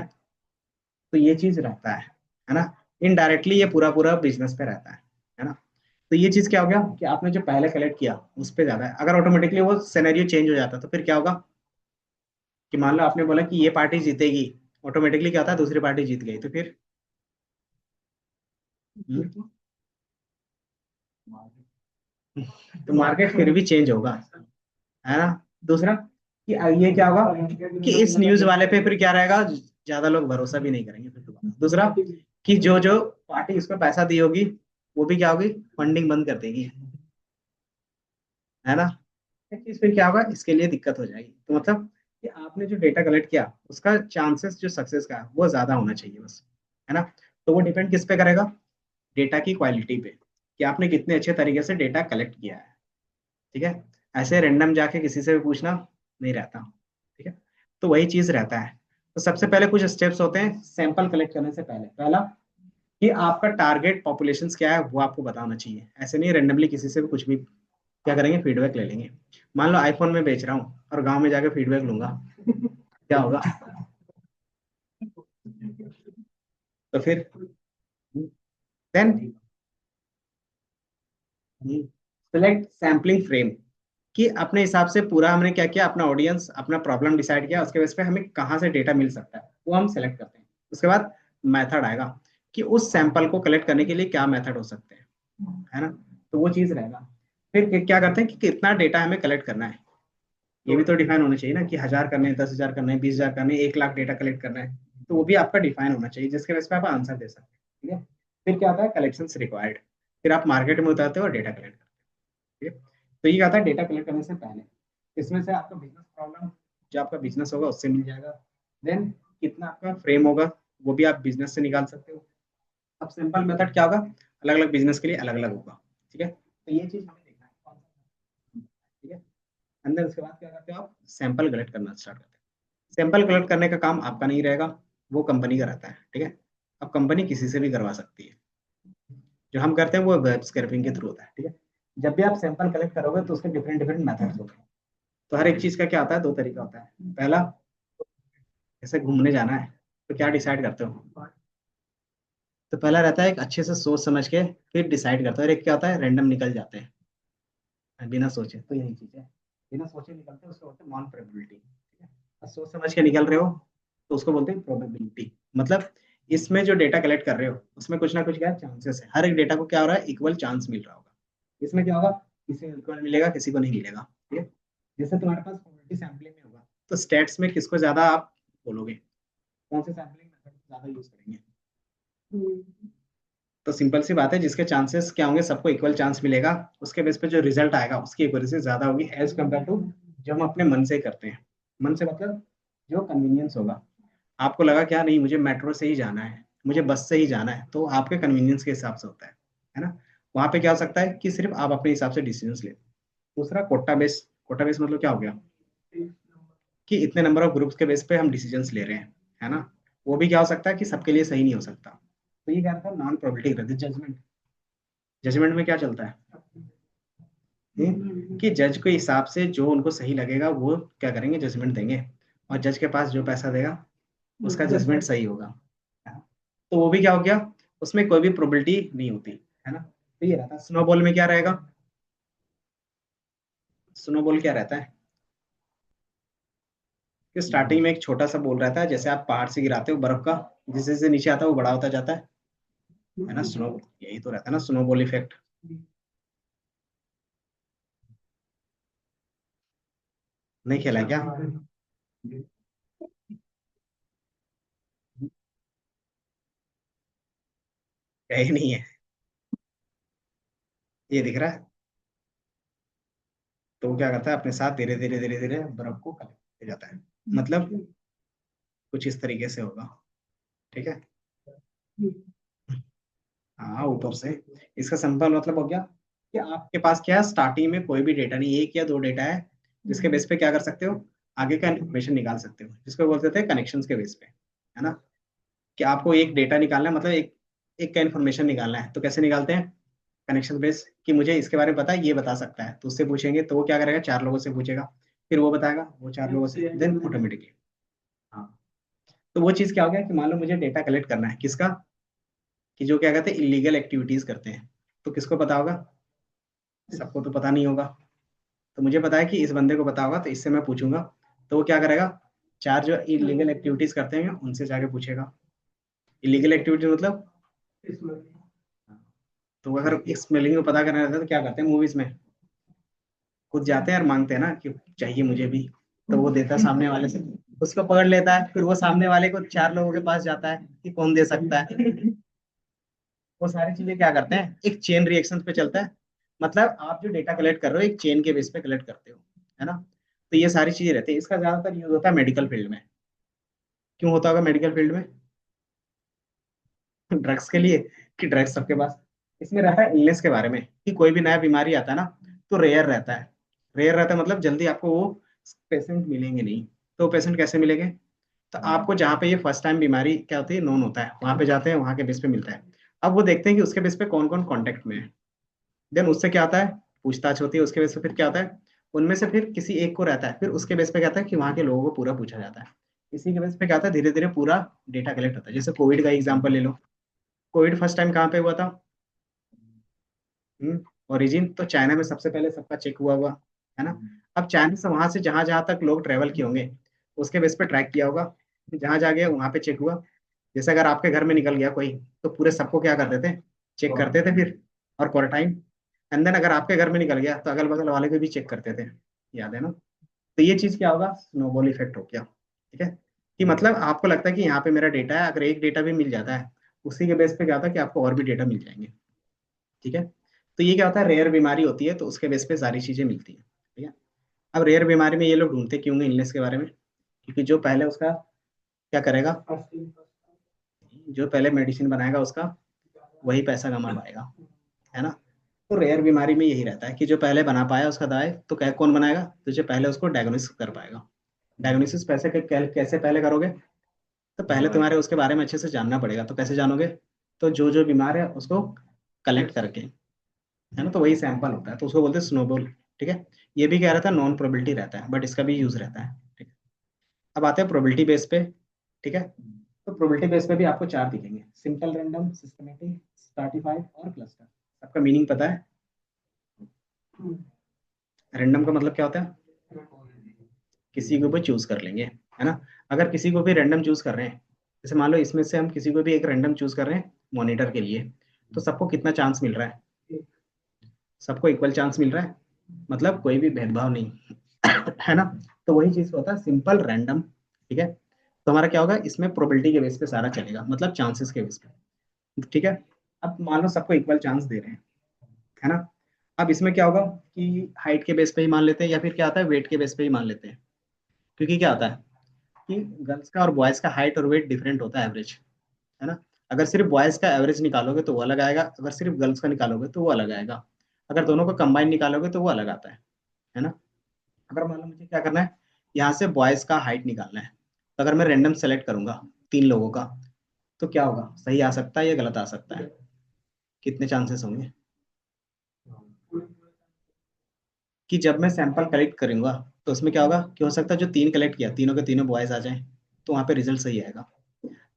तो ये चीज रहता है ना। इनडायरेक्टली ये पूरा पूरा बिजनेस पे रहता है ना। तो ये चीज क्या हो गया कि आपने जो पहले कलेक्ट किया उस पे ज्यादा है, अगर ऑटोमेटिकली वो सिनेरियो चेंज हो जाता तो फिर क्या होगा कि मान लो आपने बोला कि ये पार्टी जीतेगी, ऑटोमेटिकली क्या होता है दूसरी पार्टी जीत गई तो फिर हम्म, तो मार्केट फिर भी चेंज होगा, है ना। दूसरा, कि ये क्या होगा कि इस न्यूज वाले पे फिर क्या रहेगा, ज्यादा लोग भरोसा भी नहीं करेंगे फिर दोबारा। दूसरा, कि जो जो पार्टी इसको पैसा दी होगी वो भी क्या होगी, फंडिंग बंद कर देगी, है ना। एक चीज फिर क्या होगा, इसके लिए दिक्कत हो जाएगी। तो मतलब कि आपने जो डेटा कलेक्ट किया उसका चांसेस जो सक्सेस का है वो ज्यादा होना चाहिए बस, है ना। तो वो डिपेंड किस पे करेगा, डेटा की क्वालिटी पे, कि आपने कितने अच्छे तरीके से डेटा कलेक्ट किया है, ठीक है। ऐसे रैंडम जाके किसी से भी पूछना नहीं रहता, ठीक है। तो वही चीज रहता है। तो सबसे पहले कुछ स्टेप्स होते हैं सैंपल कलेक्ट करने से पहले। पहला, कि आपका टारगेट पॉपुलेशन क्या है वो आपको बताना चाहिए। ऐसे नहीं रैंडमली किसी से भी कुछ भी क्या करेंगे, फीडबैक ले लेंगे। मान लो आईफोन में बेच रहा हूँ और गांव में जाके फीडबैक लूंगा, क्या होगा? तो फिर देन सिलेक्ट सैम्पलिंग फ्रेम, कि अपने हिसाब से पूरा हमने क्या किया, अपना ऑडियंस अपना प्रॉब्लम डिसाइड किया, उसके बेस पे हमें कहाँ से डेटा मिल सकता है वो हम सेलेक्ट करते हैं। उसके बाद मेथड आएगा कि उस सैंपल को कलेक्ट करने के लिए क्या मेथड हो सकते हैं, है ना। तो वो चीज रहेगा। फिर क्या करते हैं कि कितना डेटा हमें कलेक्ट करना है, ये भी तो डिफाइन होना चाहिए ना, कि 1000 करने हैं, 10,000 करने हैं, 20,000 करने हैं, 1 लाख डेटा कलेक्ट करना है, तो वो भी आपका डिफाइन होना चाहिए जिसके बेस पे आप आंसर दे सकते हैं। ठीक है, फिर क्या होता है, कलेक्शन रिक्वायर्ड, फिर आप मार्केट में उतारते हो और डेटा कलेक्ट करते हो। ठीक है, तो ये क्या था, डेटा कलेक्ट करने से पहले इसमें से आपका बिजनेस प्रॉब्लम, जो आपका बिजनेस होगा उससे मिल जाएगा। देन कितना आपका फ्रेम होगा, वो भी आप बिजनेस से निकाल सकते हो। अब सिंपल मेथड क्या होगा, अलग अलग बिजनेस के लिए अलग अलग होगा। ठीक है, तो ये चीज हमें देखना है कौन सा। ठीक है, अंदर उसके बाद क्या करते हो, आप सैंपल कलेक्ट करना स्टार्ट करते हैं। सैंपल कलेक्ट करने का काम आपका नहीं रहेगा, वो कंपनी का रहता है। ठीक है, अब कंपनी किसी से भी करवा सकती है, जो हम करते हैं वो वेब स्क्रैपिंग के थ्रू होता है। ठीक है, जब भी आप सैंपल कलेक्ट करोगे तो उसके डिफरेंट डिफरेंट मेथड्स होते हैं। तो हर एक चीज का क्या होता है, दो तरीका होता है। पहला, जैसे घूमने जाना है तो क्या डिसाइड करते हो, तो पहला रहता है एक अच्छे से सोच समझ के फिर डिसाइड करते हो, और एक क्या होता है, रैंडम निकल जाते हैं बिना सोचे। तो यही चीज है, बिना सोचे निकलते हैं उसको बोलते हैं नॉन प्रोबेबिलिटी। ठीक है, और सोच समझ के निकल रहे हो तो उसको बोलते हैं प्रोबेबिलिटी। मतलब इसमें जो डेटा कलेक्ट कर रहे हो उसमें कुछ ना कुछ क्या चांसेस है, हर एक डेटा को क्या हो रहा है, इक्वल चांस मिल रहा होगा। इसमें क्या होगा, किसी को इक्वल मिलेगा, किसी को नहीं मिलेगा। ठीक है, जैसे तुम्हारे पास प्रोबेबिलिटी सैम्पलिंग में होगा तो स्टेट्स में किसको ज्यादा आप बोलोगे, कौन से सैम्पलिंग मेथड ज्यादा यूज करेंगे। तो सिंपल सी बात है, जिसके चांसेस क्या होंगे, सबको इक्वल चांस मिलेगा, उसके बेस पे जो रिजल्ट आएगा उसकी एक्यूरेसी ज्यादा होगी एज कम्पेयर टू जो हम अपने मन से करते हैं। मन से मतलब जो कन्वीनियंस होगा, आपको लगा क्या, नहीं मुझे मेट्रो से ही जाना है, मुझे बस से ही जाना है, तो आपके कन्वीनियंस के हिसाब से होता है ना। वहां पे क्या हो सकता है कि सिर्फ आप अपने हिसाब से डिसीजन ले। दूसरा कोटा बेस, कोटा बेस मतलब क्या हो गया, कि इतने नंबर ऑफ ग्रुप्स के बेस पे हम डिसीजंस ले रहे हैं, है ना। वो भी क्या हो सकता है कि सबके लिए सही नहीं हो सकता। तो ये क्या था, नॉन प्रोबेबिलिटी रहती है। जजमेंट, जजमेंट में क्या चलता है, कि जज के हिसाब से जो उनको सही लगेगा वो क्या करेंगे, जजमेंट देंगे, और जज के पास जो पैसा देगा उसका जजमेंट सही होगा, है ना? तो वो भी क्या हो गया, उसमें कोई भी प्रोबेबिलिटी नहीं होती, है ना। तो ये रहता है। स्नोबॉल में क्या रहेगा, स्नोबॉल क्या रहता है, कि स्टार्टिंग में एक छोटा सा बॉल रहता है, जैसे आप पहाड़ से गिराते हो बर्फ का, जैसे जैसे नीचे आता है वो बड़ा होता जाता है ना। स्नो, यही तो रहता है ना स्नोबॉल इफेक्ट। नहीं खेला है क्या, कहीं नहीं है, ये दिख रहा है। तो वो क्या करता है, अपने साथ धीरे धीरे धीरे धीरे बर्फ को कलेक्ट करते जाता है। मतलब कुछ इस तरीके से होगा। ठीक है, हाँ ऊपर से। इसका सिंपल मतलब हो गया कि आपके पास क्या है, स्टार्टिंग में कोई भी डेटा नहीं, एक या दो डेटा है जिसके बेस पे क्या कर सकते हो, आगे का इन्फॉर्मेशन निकाल सकते हो, जिसको बोलते थे कनेक्शंस के बेस पे, है ना। कि आपको एक डेटा निकालना है, मतलब एक एक का इन्फॉर्मेशन निकालना है, तो कैसे निकालते हैं, कनेक्शन बेस, कि मुझे इसके बारे में पता है, ये बता सकता है, तो उससे पूछेंगे तो वो क्या करेगा, चार लोगों से पूछेगा, फिर वो बताएगा, वो चार लोगों से, देन ऑटोमेटिकली। हाँ, तो वो चीज क्या हो गया कि मान लो मुझे डेटा कलेक्ट करना है किसका, कि जो क्या कहते हैं इलीगल एक्टिविटीज करते हैं, तो किसको पता होगा, सबको तो पता नहीं होगा। तो मुझे पता है कि इस बंदे को पता होगा, तो इससे मैं पूछूंगा, तो वो क्या करेगा, चार जो इलीगल एक्टिविटीज करते हैं उनसे जाके पूछेगा। इलीगल एक्टिविटी मतलब, तो अगर एक स्मेलिंग को पता करना रहता है तो क्या करते हैं मूवीज में, खुद जाते हैं और मांगते हैं ना कि चाहिए मुझे भी, तो वो देता है सामने वाले से, उसको पकड़ लेता है, फिर वो सामने वाले को चार लोगों के पास जाता है कि कौन दे सकता है। वो सारी चीजें क्या करते हैं, एक चेन रिएक्शन पे चलता है। मतलब आप जो डेटा कलेक्ट कर रहे हो एक चेन के बेस पे कलेक्ट करते हो, है ना। तो ये सारी चीजें रहती है। इसका ज्यादातर यूज होता है मेडिकल फील्ड में। क्यों होता होगा मेडिकल फील्ड में, ड्रग्स के लिए, कि ड्रग्स सबके पास। इसमें रहता है इलनेस के बारे में, कि कोई भी नया बीमारी आता है ना, तो रेयर रहता है। रेयर रहता है मतलब जल्दी आपको वो पेशेंट मिलेंगे नहीं। तो पेशेंट कैसे मिलेंगे, तो आपको जहाँ पे ये फर्स्ट टाइम बीमारी क्या होती है नोन होता है, वहां पे जाते हैं, वहां के बेस पे मिलता है। अब वो देखते हैं कि उसके बेस पे कौन कौन कॉन्टेक्ट में है। देन उससे क्या होता है, पूछताछ होती है, उसके बेस पे फिर क्या होता है, उनमें से फिर किसी एक को रहता है, फिर उसके बेस पे क्या होता है कि वहाँ के लोगों को पूरा पूछा जाता है। इसी के बेस पे क्या होता है, धीरे धीरे पूरा डेटा कलेक्ट होता है। जैसे कोविड का एग्जाम्पल ले लो, कोविड फर्स्ट टाइम कहाँ पे हुआ था, ओरिजिन तो चाइना में सबसे पहले सबका चेक हुआ हुआ, है ना। अब चाइना से वहां से जहां जहां तक लोग ट्रेवल किए होंगे उसके बेस पे ट्रैक किया होगा, जहां जहाँ गए वहां पे चेक हुआ। जैसे अगर आपके घर में निकल गया कोई, तो पूरे सबको क्या करते थे, चेक करते थे फिर, और क्वारंटाइन। एंड देन अगर आपके घर में निकल गया तो अगल बगल वाले को भी चेक करते थे, याद है ना। तो ये चीज क्या होगा, स्नोबॉल इफेक्ट हो गया, ठीक है। कि मतलब आपको लगता है कि यहाँ पे मेरा डेटा है, अगर एक डेटा भी मिल जाता है उसी के बेस पे क्या होता है कि आपको और भी डेटा मिल जाएंगे, ठीक है। तो ये क्या होता है, रेयर बीमारी होती है तो उसके बेस पे सारी चीजें मिलती हैं, ठीक है। अब रेयर बीमारी में ये लोग ढूंढते क्यों हैं इलनेस के बारे में, क्योंकि जो पहले उसका क्या करेगा, जो पहले मेडिसिन बनाएगा उसका वही पैसा कमा पाएगा, है ना। तो रेयर बीमारी में यही रहता है कि जो पहले बना पाया उसका दवाई तो कौन बनाएगा, तो जो पहले उसको डायग्नोसिस कर पाएगा। डायग्नोसिस कैसे पहले करोगे, तो पहले तुम्हारे उसके बारे में अच्छे से जानना पड़ेगा। तो कैसे जानोगे, तो जो जो बीमार है उसको कलेक्ट करके, है ना। तो वही सैंपल होता है, तो उसको बोलते हैं स्नोबॉल, ठीक है। ये भी क्या रहता है, नॉन प्रोबेबिलिटी रहता है, बट इसका भी यूज रहता है, ठीक है। अब आते हैं प्रोबेबिलिटी बेस पे, ठीक है। तो प्रोबेबिलिटी बेस पे भी आपको चार दिखेंगे, सिंपल, रैंडम, सिस्टमेटिक, स्ट्रैटिफाइड और क्लस्टर। सबका मीनिंग पता है। रैंडम का मतलब क्या होता है, किसी को भी चूज कर लेंगे, है ना। अगर किसी को भी रैंडम चूज कर रहे हैं, जैसे मान लो इसमें से हम किसी को भी एक रैंडम चूज कर रहे हैं मॉनिटर के लिए, तो सबको कितना चांस मिल रहा है, सबको इक्वल चांस मिल रहा है, मतलब कोई भी भेदभाव नहीं है ना। तो वही चीज होता है सिंपल रैंडम, ठीक है। तो हमारा क्या होगा, इसमें प्रोबेबिलिटी के बेस पे सारा चलेगा, मतलब चांसेस के बेस पे, ठीक है। अब मान लो सबको इक्वल चांस दे रहे हैं, है ना। अब इसमें क्या होगा कि हाइट के बेस पे ही मान लेते हैं, या फिर क्या आता है वेट के बेस पे ही मान लेते हैं। क्योंकि क्या होता है कि गर्ल्स का और बॉयज का हाइट और वेट डिफरेंट होता है, एवरेज, है ना। अगर सिर्फ बॉयज का एवरेज निकालोगे तो वो अलग आएगा, अगर सिर्फ गर्ल्स का निकालोगे तो वो अलग आएगा, अगर दोनों को कंबाइन निकालोगे तो वो अलग आता है ना। अगर मान लो मुझे क्या करना है, यहाँ से बॉयज का हाइट निकालना है, तो अगर मैं रैंडम सेलेक्ट करूंगा तीन लोगों का, तो क्या होगा, सही आ सकता है या गलत आ सकता है, कितने चांसेस होंगे कि जब मैं सैंपल कलेक्ट करूंगा तो उसमें क्या होगा कि हो सकता है जो तीन कलेक्ट किया तीनों के तीनों बॉयज आ जाए, तो वहाँ पे रिजल्ट सही आएगा।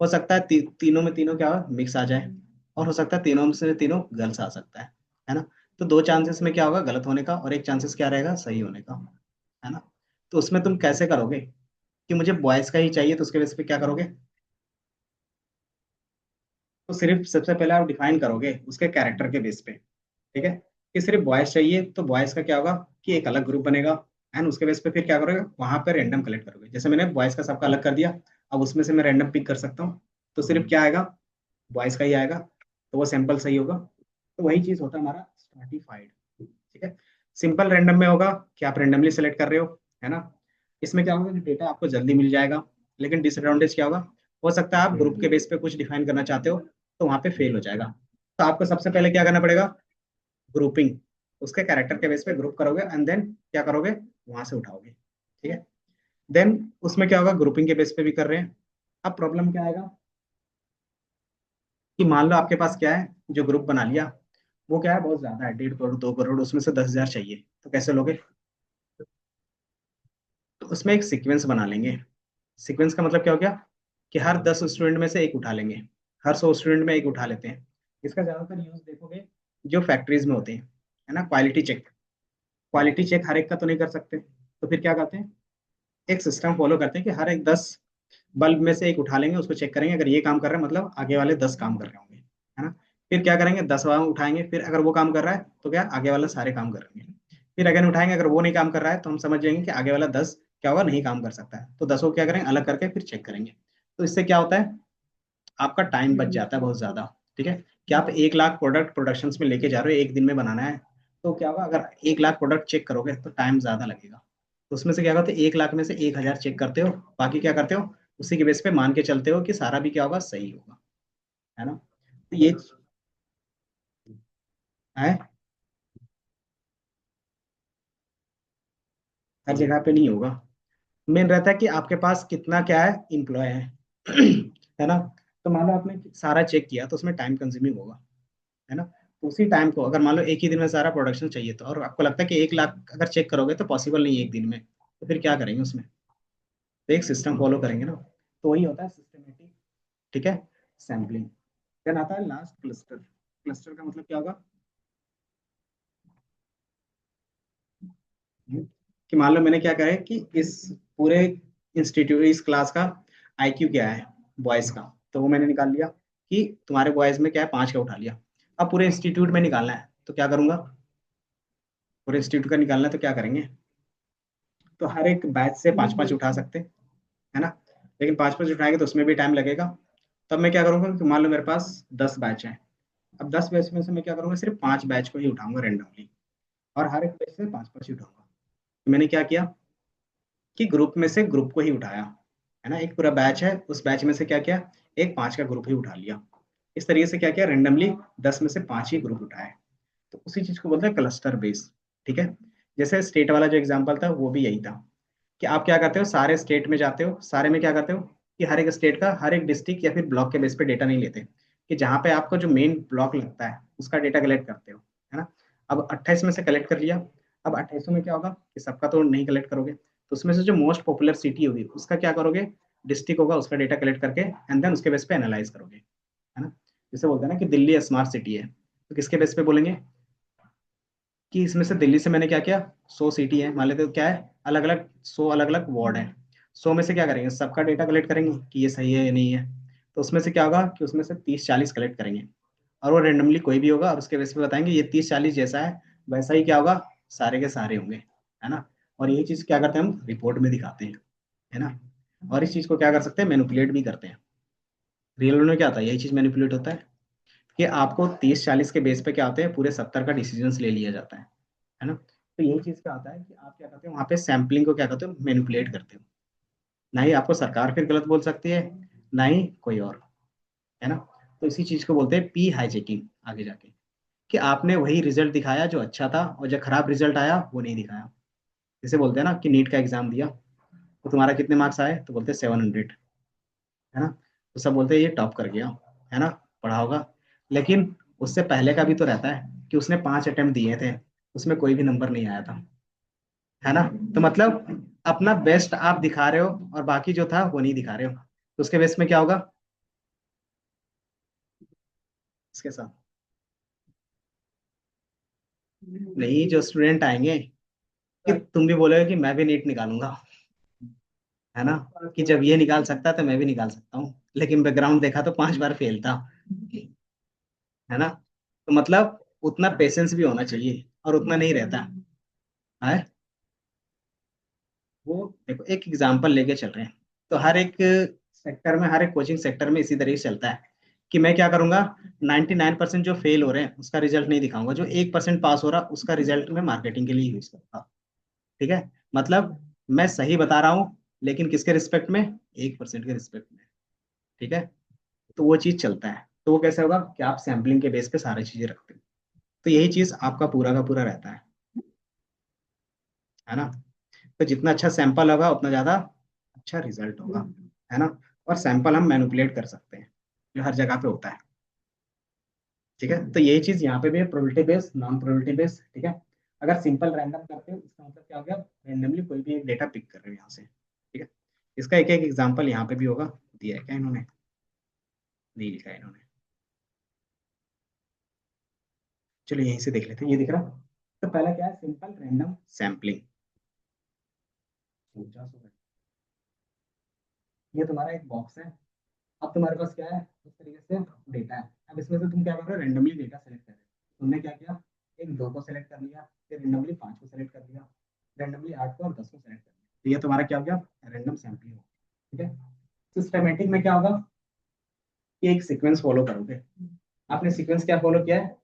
हो सकता है तीनों में तीनों क्या मिक्स आ जाए, और हो सकता है तीनों में से तीनों गर्ल्स आ सकता है ना। तो दो चांसेस में क्या होगा गलत होने का, और एक चांसेस क्या रहेगा सही होने का, है ना। तो उसमें तुम कैसे करोगे कि मुझे बॉयज का ही चाहिए, तो उसके बेस पे क्या करोगे, तो सिर्फ सबसे पहले आप डिफाइन करोगे उसके कैरेक्टर के बेस पे, ठीक है। कि सिर्फ बॉयज चाहिए तो बॉयज का क्या होगा कि एक अलग ग्रुप बनेगा, एंड उसके बेस पे फिर क्या करोगे, वहां पे रैंडम कलेक्ट करोगे। जैसे मैंने बॉयज का सबका अलग कर दिया, अब उसमें से मैं रैंडम पिक कर सकता हूँ, तो सिर्फ क्या आएगा, बॉयज का ही आएगा, तो वो सैंपल सही होगा। तो वही चीज होता है हमारा स्ट्रैटिफाइड, ठीक है। सिंपल रैंडम में होगा कि आप रैंडमली सेलेक्ट कर रहे हो, है ना। इसमें क्या होगा कि डेटा आपको जल्दी मिल जाएगा, लेकिन डिसएडवांटेज क्या होगा, हो सकता है आप ग्रुप के बेस पे कुछ डिफाइन करना चाहते हो तो वहां पे फेल हो जाएगा। तो आपको सबसे पहले क्या करना पड़ेगा, ग्रुपिंग, उसके कैरेक्टर के बेस पे ग्रुप करोगे, एंड देन क्या करोगे, वहां से उठाओगे, ठीक है। देन उसमें क्या होगा, ग्रुपिंग के बेस पे भी कर रहे हैं। अब प्रॉब्लम क्या आएगा कि मान लो आपके पास क्या है, जो ग्रुप बना लिया वो क्या है, बहुत ज्यादा है, 1.5 करोड़ 2 करोड़, उसमें से 10,000 चाहिए, तो कैसे लोगे, तो उसमें एक सीक्वेंस बना लेंगे। सीक्वेंस का मतलब क्या हो गया कि हर 10 स्टूडेंट में से एक उठा लेंगे, हर 100 स्टूडेंट में एक उठा लेते हैं। इसका ज्यादातर यूज देखोगे जो फैक्ट्रीज में होते हैं, है ना, क्वालिटी चेक। क्वालिटी चेक हर एक का तो नहीं कर सकते, तो फिर क्या करते हैं, एक सिस्टम फॉलो करते हैं कि हर एक 10 बल्ब में से एक उठा लेंगे, उसको चेक करेंगे, अगर ये काम कर रहा है मतलब आगे वाले 10 काम कर रहे होंगे, है ना। फिर क्या करेंगे, 10वां उठाएंगे, फिर अगर वो काम कर रहा है तो क्या आगे वाला सारे काम करेंगे। फिर अगेन उठाएंगे, अगर वो नहीं काम कर रहा है तो हम समझ जाएंगे कि आगे वाला 10 क्या होगा, नहीं काम कर सकता है, तो 10 को क्या करेंगे, अलग करके फिर चेक करेंगे। तो इससे क्या होता है, आपका टाइम बच जाता है बहुत ज्यादा, ठीक है। कि आप 1 लाख प्रोडक्ट प्रोडक्शन में लेके जा रहे हो, एक दिन में बनाना है, तो क्या होगा, अगर 1 लाख प्रोडक्ट चेक करोगे तो टाइम ज्यादा लगेगा। तो उसमें से क्या होगा, तो 1 लाख में से 1,000 चेक करते हो, बाकी क्या करते हो, उसी के बेस पे मान के चलते हो कि सारा भी क्या होगा, सही होगा, है ना। तो ये है, हर जगह पे नहीं होगा। मेन रहता है कि आपके पास कितना क्या है, इम्प्लॉय है है ना। तो मान लो आपने सारा चेक किया तो उसमें टाइम कंज्यूमिंग होगा, है ना। तो उसी टाइम को अगर मान लो एक ही दिन में सारा प्रोडक्शन चाहिए, तो और आपको लगता है कि 1 लाख अगर चेक करोगे तो पॉसिबल नहीं है एक दिन में, तो फिर क्या करेंगे उसमें, तो एक सिस्टम फॉलो करेंगे ना। तो वही होता है सिस्टमेटिक, ठीक है, सैम्पलिंग। देन आता है लास्ट क्लस्टर। क्लस्टर का मतलब क्या होगा कि मान लो मैंने क्या करा है कि इस पूरे इंस्टीट्यूट इस क्लास का आईक्यू क्या है बॉयज का, तो वो मैंने निकाल लिया कि तुम्हारे बॉयज में क्या है 5 का उठा लिया। अब पूरे इंस्टीट्यूट में निकालना है तो क्या करूंगा, पूरे इंस्टीट्यूट का निकालना है तो क्या करेंगे, तो हर एक बैच से 5-5 उठा सकते हैं, है ना। लेकिन 5-5 उठाएंगे तो उसमें भी टाइम लगेगा। तब मैं क्या करूंगा कि मान लो मेरे पास 10 बैच है। अब 10 बैच में से मैं क्या करूंगा, सिर्फ 5 बैच को ही उठाऊंगा रेंडमली, और हर एक बैच से 5-5 ही उठाऊंगा। तो मैंने क्या किया कि ग्रुप में से ग्रुप को ही उठाया, है ना। एक पूरा बैच है, उस बैच में से क्या किया, एक 5 का ग्रुप ही उठा लिया। इस तरीके से क्या किया, रेंडमली 10 में से 5 ही ग्रुप उठाए। तो उसी चीज को बोलते हैं क्लस्टर बेस। ठीक है। जैसे स्टेट वाला जो एग्जांपल था वो भी यही था कि आप क्या करते हो, सारे स्टेट में जाते हो, सारे में क्या करते हो कि हर एक स्टेट का, हर एक डिस्ट्रिक्ट या फिर ब्लॉक के बेस पे डेटा नहीं लेते, कि जहाँ पे आपको जो मेन ब्लॉक लगता है उसका डेटा कलेक्ट करते हो, है ना। अब 28 में से कलेक्ट कर लिया। अब 28 में क्या होगा कि सबका तो नहीं कलेक्ट करोगे, तो उसमें से जो मोस्ट पॉपुलर सिटी होगी उसका क्या करोगे, डिस्ट्रिक्ट होगा उसका डेटा कलेक्ट करके एंड देन उसके बेस पे एनालाइज करोगे, है ना। जैसे बोलते हैं ना कि दिल्ली स्मार्ट सिटी है, तो किसके बेस पे बोलेंगे कि इसमें से दिल्ली से मैंने क्या किया, 100 सिटी है मान लेते हो, क्या है, अलग अलग 100 अलग अलग वार्ड है। 100 में से क्या करेंगे, सबका डेटा कलेक्ट करेंगे कि ये सही है या नहीं है। तो उसमें से क्या होगा कि उसमें से 30-40 कलेक्ट करेंगे, और वो रेंडमली कोई भी होगा और उसके बेस पे बताएंगे ये 30-40 जैसा है, वैसा ही क्या होगा, सारे के सारे होंगे, है ना। और यही चीज क्या करते हैं हम रिपोर्ट में दिखाते हैं, है ना। और इस चीज को क्या कर सकते हैं, मैनिपुलेट भी करते हैं। रियल में क्या होता है, यही चीज मैनिपुलेट होता है कि आपको 30-40 के बेस पे क्या होते हैं, पूरे 70 का डिसीजन ले लिया जाता है ना। तो यही चीज क्या होता है कि आप क्या करते हो, वहां पे सैम्पलिंग को क्या करते हो, मैनिपुलेट करते हो। ना ही आपको सरकार फिर गलत बोल सकती है, ना ही कोई और, है ना। तो इसी चीज को बोलते हैं पी हाईजैकिंग आगे जाके, कि आपने वही रिजल्ट दिखाया जो अच्छा था और जो खराब रिजल्ट आया वो नहीं दिखाया। जैसे बोलते हैं ना कि नीट का एग्जाम दिया तो तुम्हारा कितने मार्क्स आए, तो बोलते हैं 700, है ना। तो सब बोलते हैं ये टॉप कर गया, है ना, पढ़ा होगा। लेकिन उससे पहले का भी तो रहता है कि उसने 5 अटेम्प्ट दिए थे, उसमें कोई भी नंबर नहीं आया था, है ना। तो मतलब अपना बेस्ट आप दिखा रहे हो और बाकी जो था वो नहीं दिखा रहे हो, तो उसके बेस में क्या होगा इसके साथ, नहीं जो स्टूडेंट आएंगे कि तुम भी बोलोगे कि मैं भी नीट निकालूंगा, है ना, कि जब ये निकाल सकता है तो मैं भी निकाल सकता हूँ, लेकिन बैकग्राउंड देखा तो 5 बार फेल था, है ना। तो मतलब उतना पेशेंस भी होना चाहिए और उतना नहीं रहता है। वो देखो एक एग्जांपल लेके चल रहे हैं, तो हर एक सेक्टर में, हर एक कोचिंग सेक्टर में इसी तरीके से चलता है कि मैं क्या करूंगा, 99% जो फेल हो रहे हैं उसका रिजल्ट नहीं दिखाऊंगा, जो 1% पास हो रहा उसका रिजल्ट मैं मार्केटिंग के लिए यूज करूंगा। ठीक है। मतलब मैं सही बता रहा हूँ, लेकिन किसके रिस्पेक्ट में, 1% के रिस्पेक्ट में। ठीक है। तो वो चीज चलता है, तो वो कैसे होगा कि आप सैम्पलिंग के बेस पे सारी चीजें रखते हो। तो यही चीज आपका पूरा का पूरा रहता है ना। तो जितना अच्छा सैंपल होगा उतना ज्यादा अच्छा रिजल्ट होगा, है ना। और सैंपल हम मैनिपुलेट कर सकते हैं, जो हर जगह पे होता है। ठीक है। तो यही चीज यहाँ पे भी है, probability based, non probability based. ठीक है। अगर सिंपल रैंडम करते हो इसका मतलब क्या हो गया, रैंडमली कोई भी एक डेटा पिक कर रहे हो यहाँ से। ठीक है। इसका एक एक एग्जांपल यहाँ पे भी होगा, दिया है क्या इन्होंने, नहीं लिखा है इन्होंने। चलो यहीं से देख लेते हैं, ये दिख रहा। तो पहला क्या है, सिंपल रैंडम सैम्पलिंग। ये तुम्हारा एक बॉक्स है। अब तुम्हारे पास क्या है, इस तरीके से डेटा है। अब इसमें से तुम क्या कर रहे हो, रेंडमली डेटा सेलेक्ट कर रहे हो। तुमने क्या किया, एक 2 को सेलेक्ट कर लिया, फिर रेंडमली 5 को सेलेक्ट कर लिया, रेंडमली 8 को और 10 को सेलेक्ट कर लिया। तो ये तुम्हारा क्या हो गया, रैंडम सैम्पलिंग। ठीक है। सिस्टमेटिक में क्या होगा कि एक सीक्वेंस फॉलो करोगे। आपने सीक्वेंस क्या फॉलो किया है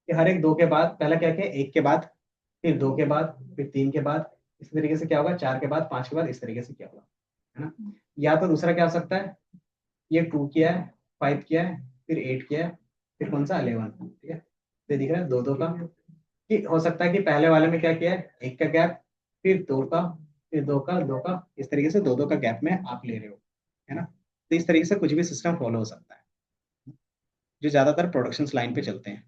कि हर एक 2 के बाद पहला क्या किया, 1 के बाद, फिर 2 के बाद, फिर 3 के बाद, इस तरीके से क्या होगा, 4 के बाद, 5 के बाद, इस तरीके से क्या होगा, है ना। या तो दूसरा क्या हो सकता है, ये 2 किया है, 5 किया है, फिर 8 किया है, फिर कौन सा 11। ठीक है। तो ये दिख रहा है 2 2 का, कि हो सकता है कि पहले वाले में क्या किया है, 1 का गैप, फिर 2 का, फिर 2 का, 2 का, इस तरीके से 2 2 का गैप में आप ले रहे हो, है ना। तो इस तरीके से कुछ भी सिस्टम फॉलो हो सकता है, जो ज्यादातर प्रोडक्शन लाइन पे चलते हैं।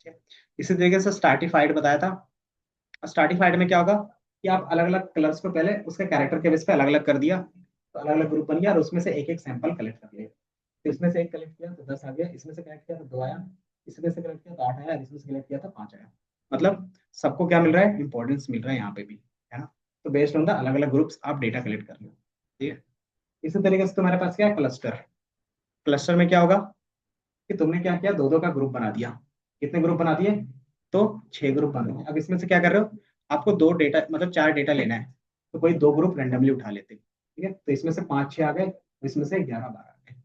ठीक है। इसी तरीके से स्टार्टिफाइड बताया था। स्टार्टिफाइड में क्या होगा कि आप अलग अलग कलर्स को पहले उसके कैरेक्टर के बेस पे अलग अलग कर दिया, तो अलग अलग ग्रुप बन गया और उसमें से एक एक सैंपल कलेक्ट कर लिया। तो इसमें से एक कलेक्ट किया तो 10 आ गया, इसमें से कलेक्ट किया तो 2 आया, इसमें से कलेक्ट किया तो 8 आया, इसमें से कलेक्ट किया तो 5 आया। मतलब सबको क्या मिल रहा है, इंपॉर्टेंस मिल रहा है यहाँ पे भी, है ना। तो बेस्ड ऑन द अलग अलग ग्रुप्स आप डेटा कलेक्ट कर लो। ठीक है। इसी तरीके से तुम्हारे पास क्या है, क्लस्टर। क्लस्टर में क्या होगा कि तुमने क्या किया, 2 2 का ग्रुप बना दिया। कितने ग्रुप बना दिए, तो 6 ग्रुप बना दिए। अब इसमें से क्या कर रहे हो, आपको 2 डेटा मतलब 4 डेटा लेना है, तो कोई 2 ग्रुप रेंडमली उठा लेते हैं, ठीक है। तो इसमें से 5 6 आ गए, इसमें से 11 12 आ गए।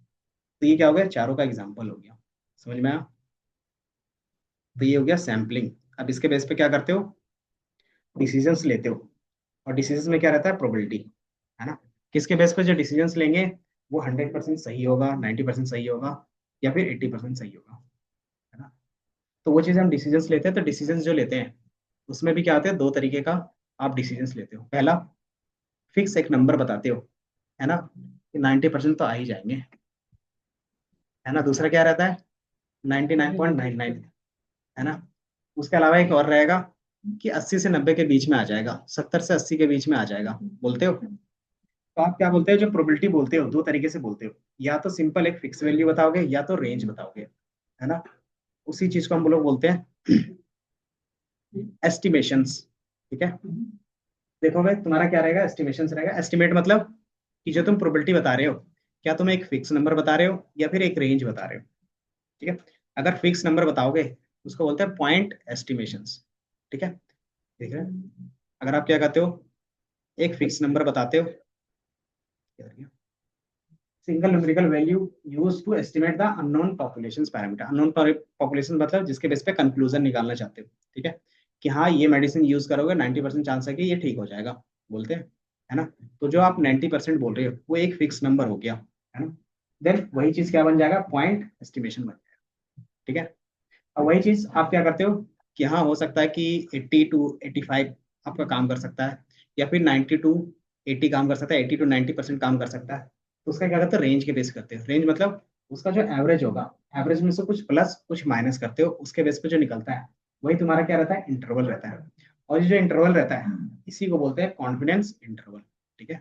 तो ये क्या हो गया, चारों का एग्जाम्पल हो गया, समझ में आया। तो ये हो गया सैम्पलिंग। अब इसके बेस पे क्या करते हो, डिसीजंस लेते हो, और डिसीजंस में क्या रहता है, प्रोबेबिलिटी, है ना। किसके बेस पे जो डिसीजंस लेंगे वो 100% सही होगा, 90% सही होगा, या फिर 80% सही होगा, है ना। तो वो चीज़ हम डिसीजंस लेते हैं। तो डिसीजंस जो लेते हैं उसमें भी क्या होता है, 2 तरीके का आप डिसीजंस लेते हो। पहला, फिक्स एक नंबर बताते हो, है ना, कि 90% तो आ ही जाएंगे, है ना। दूसरा क्या रहता है, 99.99, है ना। उसके अलावा एक और रहेगा कि 80 से 90 के बीच में आ जाएगा, 70 से 80 के बीच में आ जाएगा, बोलते हो। तो आप क्या बोलते हो, जो प्रोबेबिलिटी बोलते हो 2 तरीके से बोलते हो, या तो सिंपल एक फिक्स वैल्यू बताओगे या तो रेंज बताओगे, है ना। उसी चीज को हम लोग बोलते हैं एस्टिमेशंस, ठीक है। देखोगे तुम्हारा क्या रहेगा, एस्टिमेशंस रहेगा। एस्टिमेट मतलब कि जो तुम प्रोबेबिलिटी बता रहे हो, क्या तुम एक फिक्स नंबर बता रहे हो या फिर एक रेंज बता रहे हो, ठीक है। अगर फिक्स नंबर बताओगे उसको बोलते हैं पॉइंट एस्टिमेशंस, ठीक है। ठीक है, अगर आप क्या कहते हो, एक फिक्स नंबर बताते हो, single numerical value use to estimate the unknown population parameter. Unknown population मतलब जिसके बेस पे कंक्लूजन निकालना चाहते हो, ठीक है, कि हाँ ये मेडिसिन यूज करोगे 90% चांस है कि ये ठीक हो जाएगा, बोलते हैं, है ना। तो जो आप 90% बोल रहे हो वो एक फिक्स नंबर हो गया, है ना। देन वही चीज क्या बन जाएगा, पॉइंट एस्टिमेशन बन जाएगा, ठीक है। अब वही चीज आप क्या करते हो कि हाँ हो सकता है कि 80 टू 85 आपका काम कर सकता है, या फिर 90 टू 80 काम कर सकता है, 80 टू 90% काम कर सकता है। तो उसका क्या करते हैं, रेंज के बेस करते हैं। रेंज मतलब उसका जो एवरेज होगा, एवरेज में से कुछ प्लस कुछ माइनस करते हो, उसके बेस पे जो निकलता है वही तुम्हारा क्या रहता है, इंटरवल रहता है। और ये जो इंटरवल रहता है इसी को बोलते हैं कॉन्फिडेंस इंटरवल, ठीक है।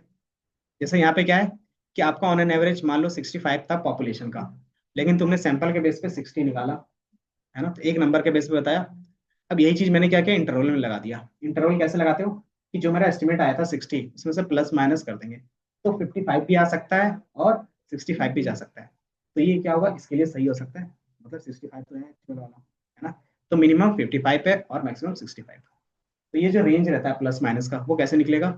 जैसे यहाँ पे क्या है कि आपका ऑन एन एवरेज मान लो 65 था पॉपुलेशन का, लेकिन तुमने सैंपल के बेस पे 60 निकाला, है ना, तो एक नंबर के बेस पे बताया। अब यही चीज मैंने क्या किया, इंटरवल में लगा दिया। इंटरवल कैसे लगाते हो कि जो मेरा एस्टिमेट आया था 60, इसमें से प्लस माइनस कर देंगे, तो 55 भी आ सकता है और 65 भी जा सकता है। तो ये क्या होगा, इसके लिए सही हो सकता है, मतलब 65 तो है एक्चुअल वाला, है ना। तो मिनिमम 55 है और मैक्सिमम 65। तो ये जो रेंज रहता है प्लस माइनस का वो कैसे निकलेगा,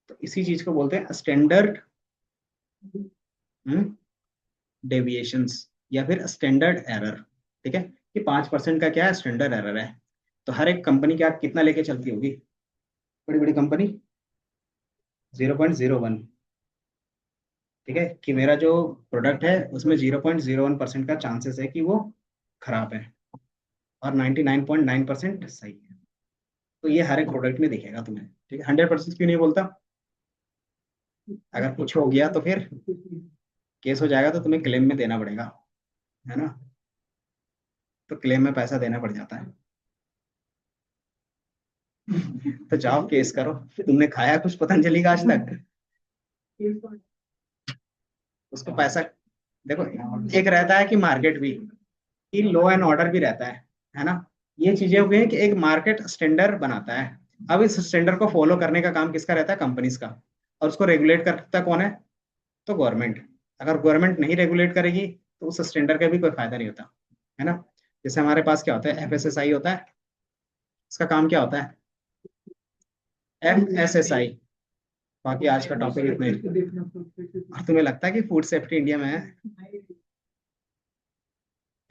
तो इसी चीज को बोलते हैं स्टैंडर्ड डेविएशंस या फिर स्टैंडर्ड एरर, ठीक है। कि 5% का क्या है, स्टैंडर्ड एरर है। तो हर एक कंपनी क्या कितना लेके चलती होगी, बड़ी बड़ी कंपनी 0.01, ठीक है, कि मेरा जो प्रोडक्ट है उसमें 0.01% का चांसेस है कि वो खराब है, और 99.9% सही है। तो ये हर एक प्रोडक्ट में दिखेगा तुम्हें, ठीक है। 100% क्यों नहीं बोलता, अगर कुछ हो गया तो फिर केस हो जाएगा, तो तुम्हें क्लेम में देना पड़ेगा, है ना। तो क्लेम में पैसा देना पड़ जाता है। तो जाओ केस करो। तुमने खाया कुछ पतंजलि का आज तक, उसको पैसा, देखो एक रहता है कि मार्केट भी, कि लॉ एंड ऑर्डर भी रहता है ना। ये चीजें हो गई कि एक मार्केट स्टैंडर्ड बनाता है। अब इस स्टैंडर्ड को फॉलो करने का काम किसका रहता है, कंपनीज का। और उसको रेगुलेट करता कौन है, तो गवर्नमेंट। अगर गवर्नमेंट नहीं रेगुलेट करेगी तो उस स्टैंडर्ड का भी कोई फायदा नहीं होता, है ना। जैसे हमारे पास क्या होता है, FSSAI होता है, इसका काम क्या होता है, FSSAI। बाकी आज का टॉपिक इतना ही। और तुम्हें लगता है कि फूड सेफ्टी इंडिया में है,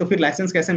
तो फिर लाइसेंस कैसे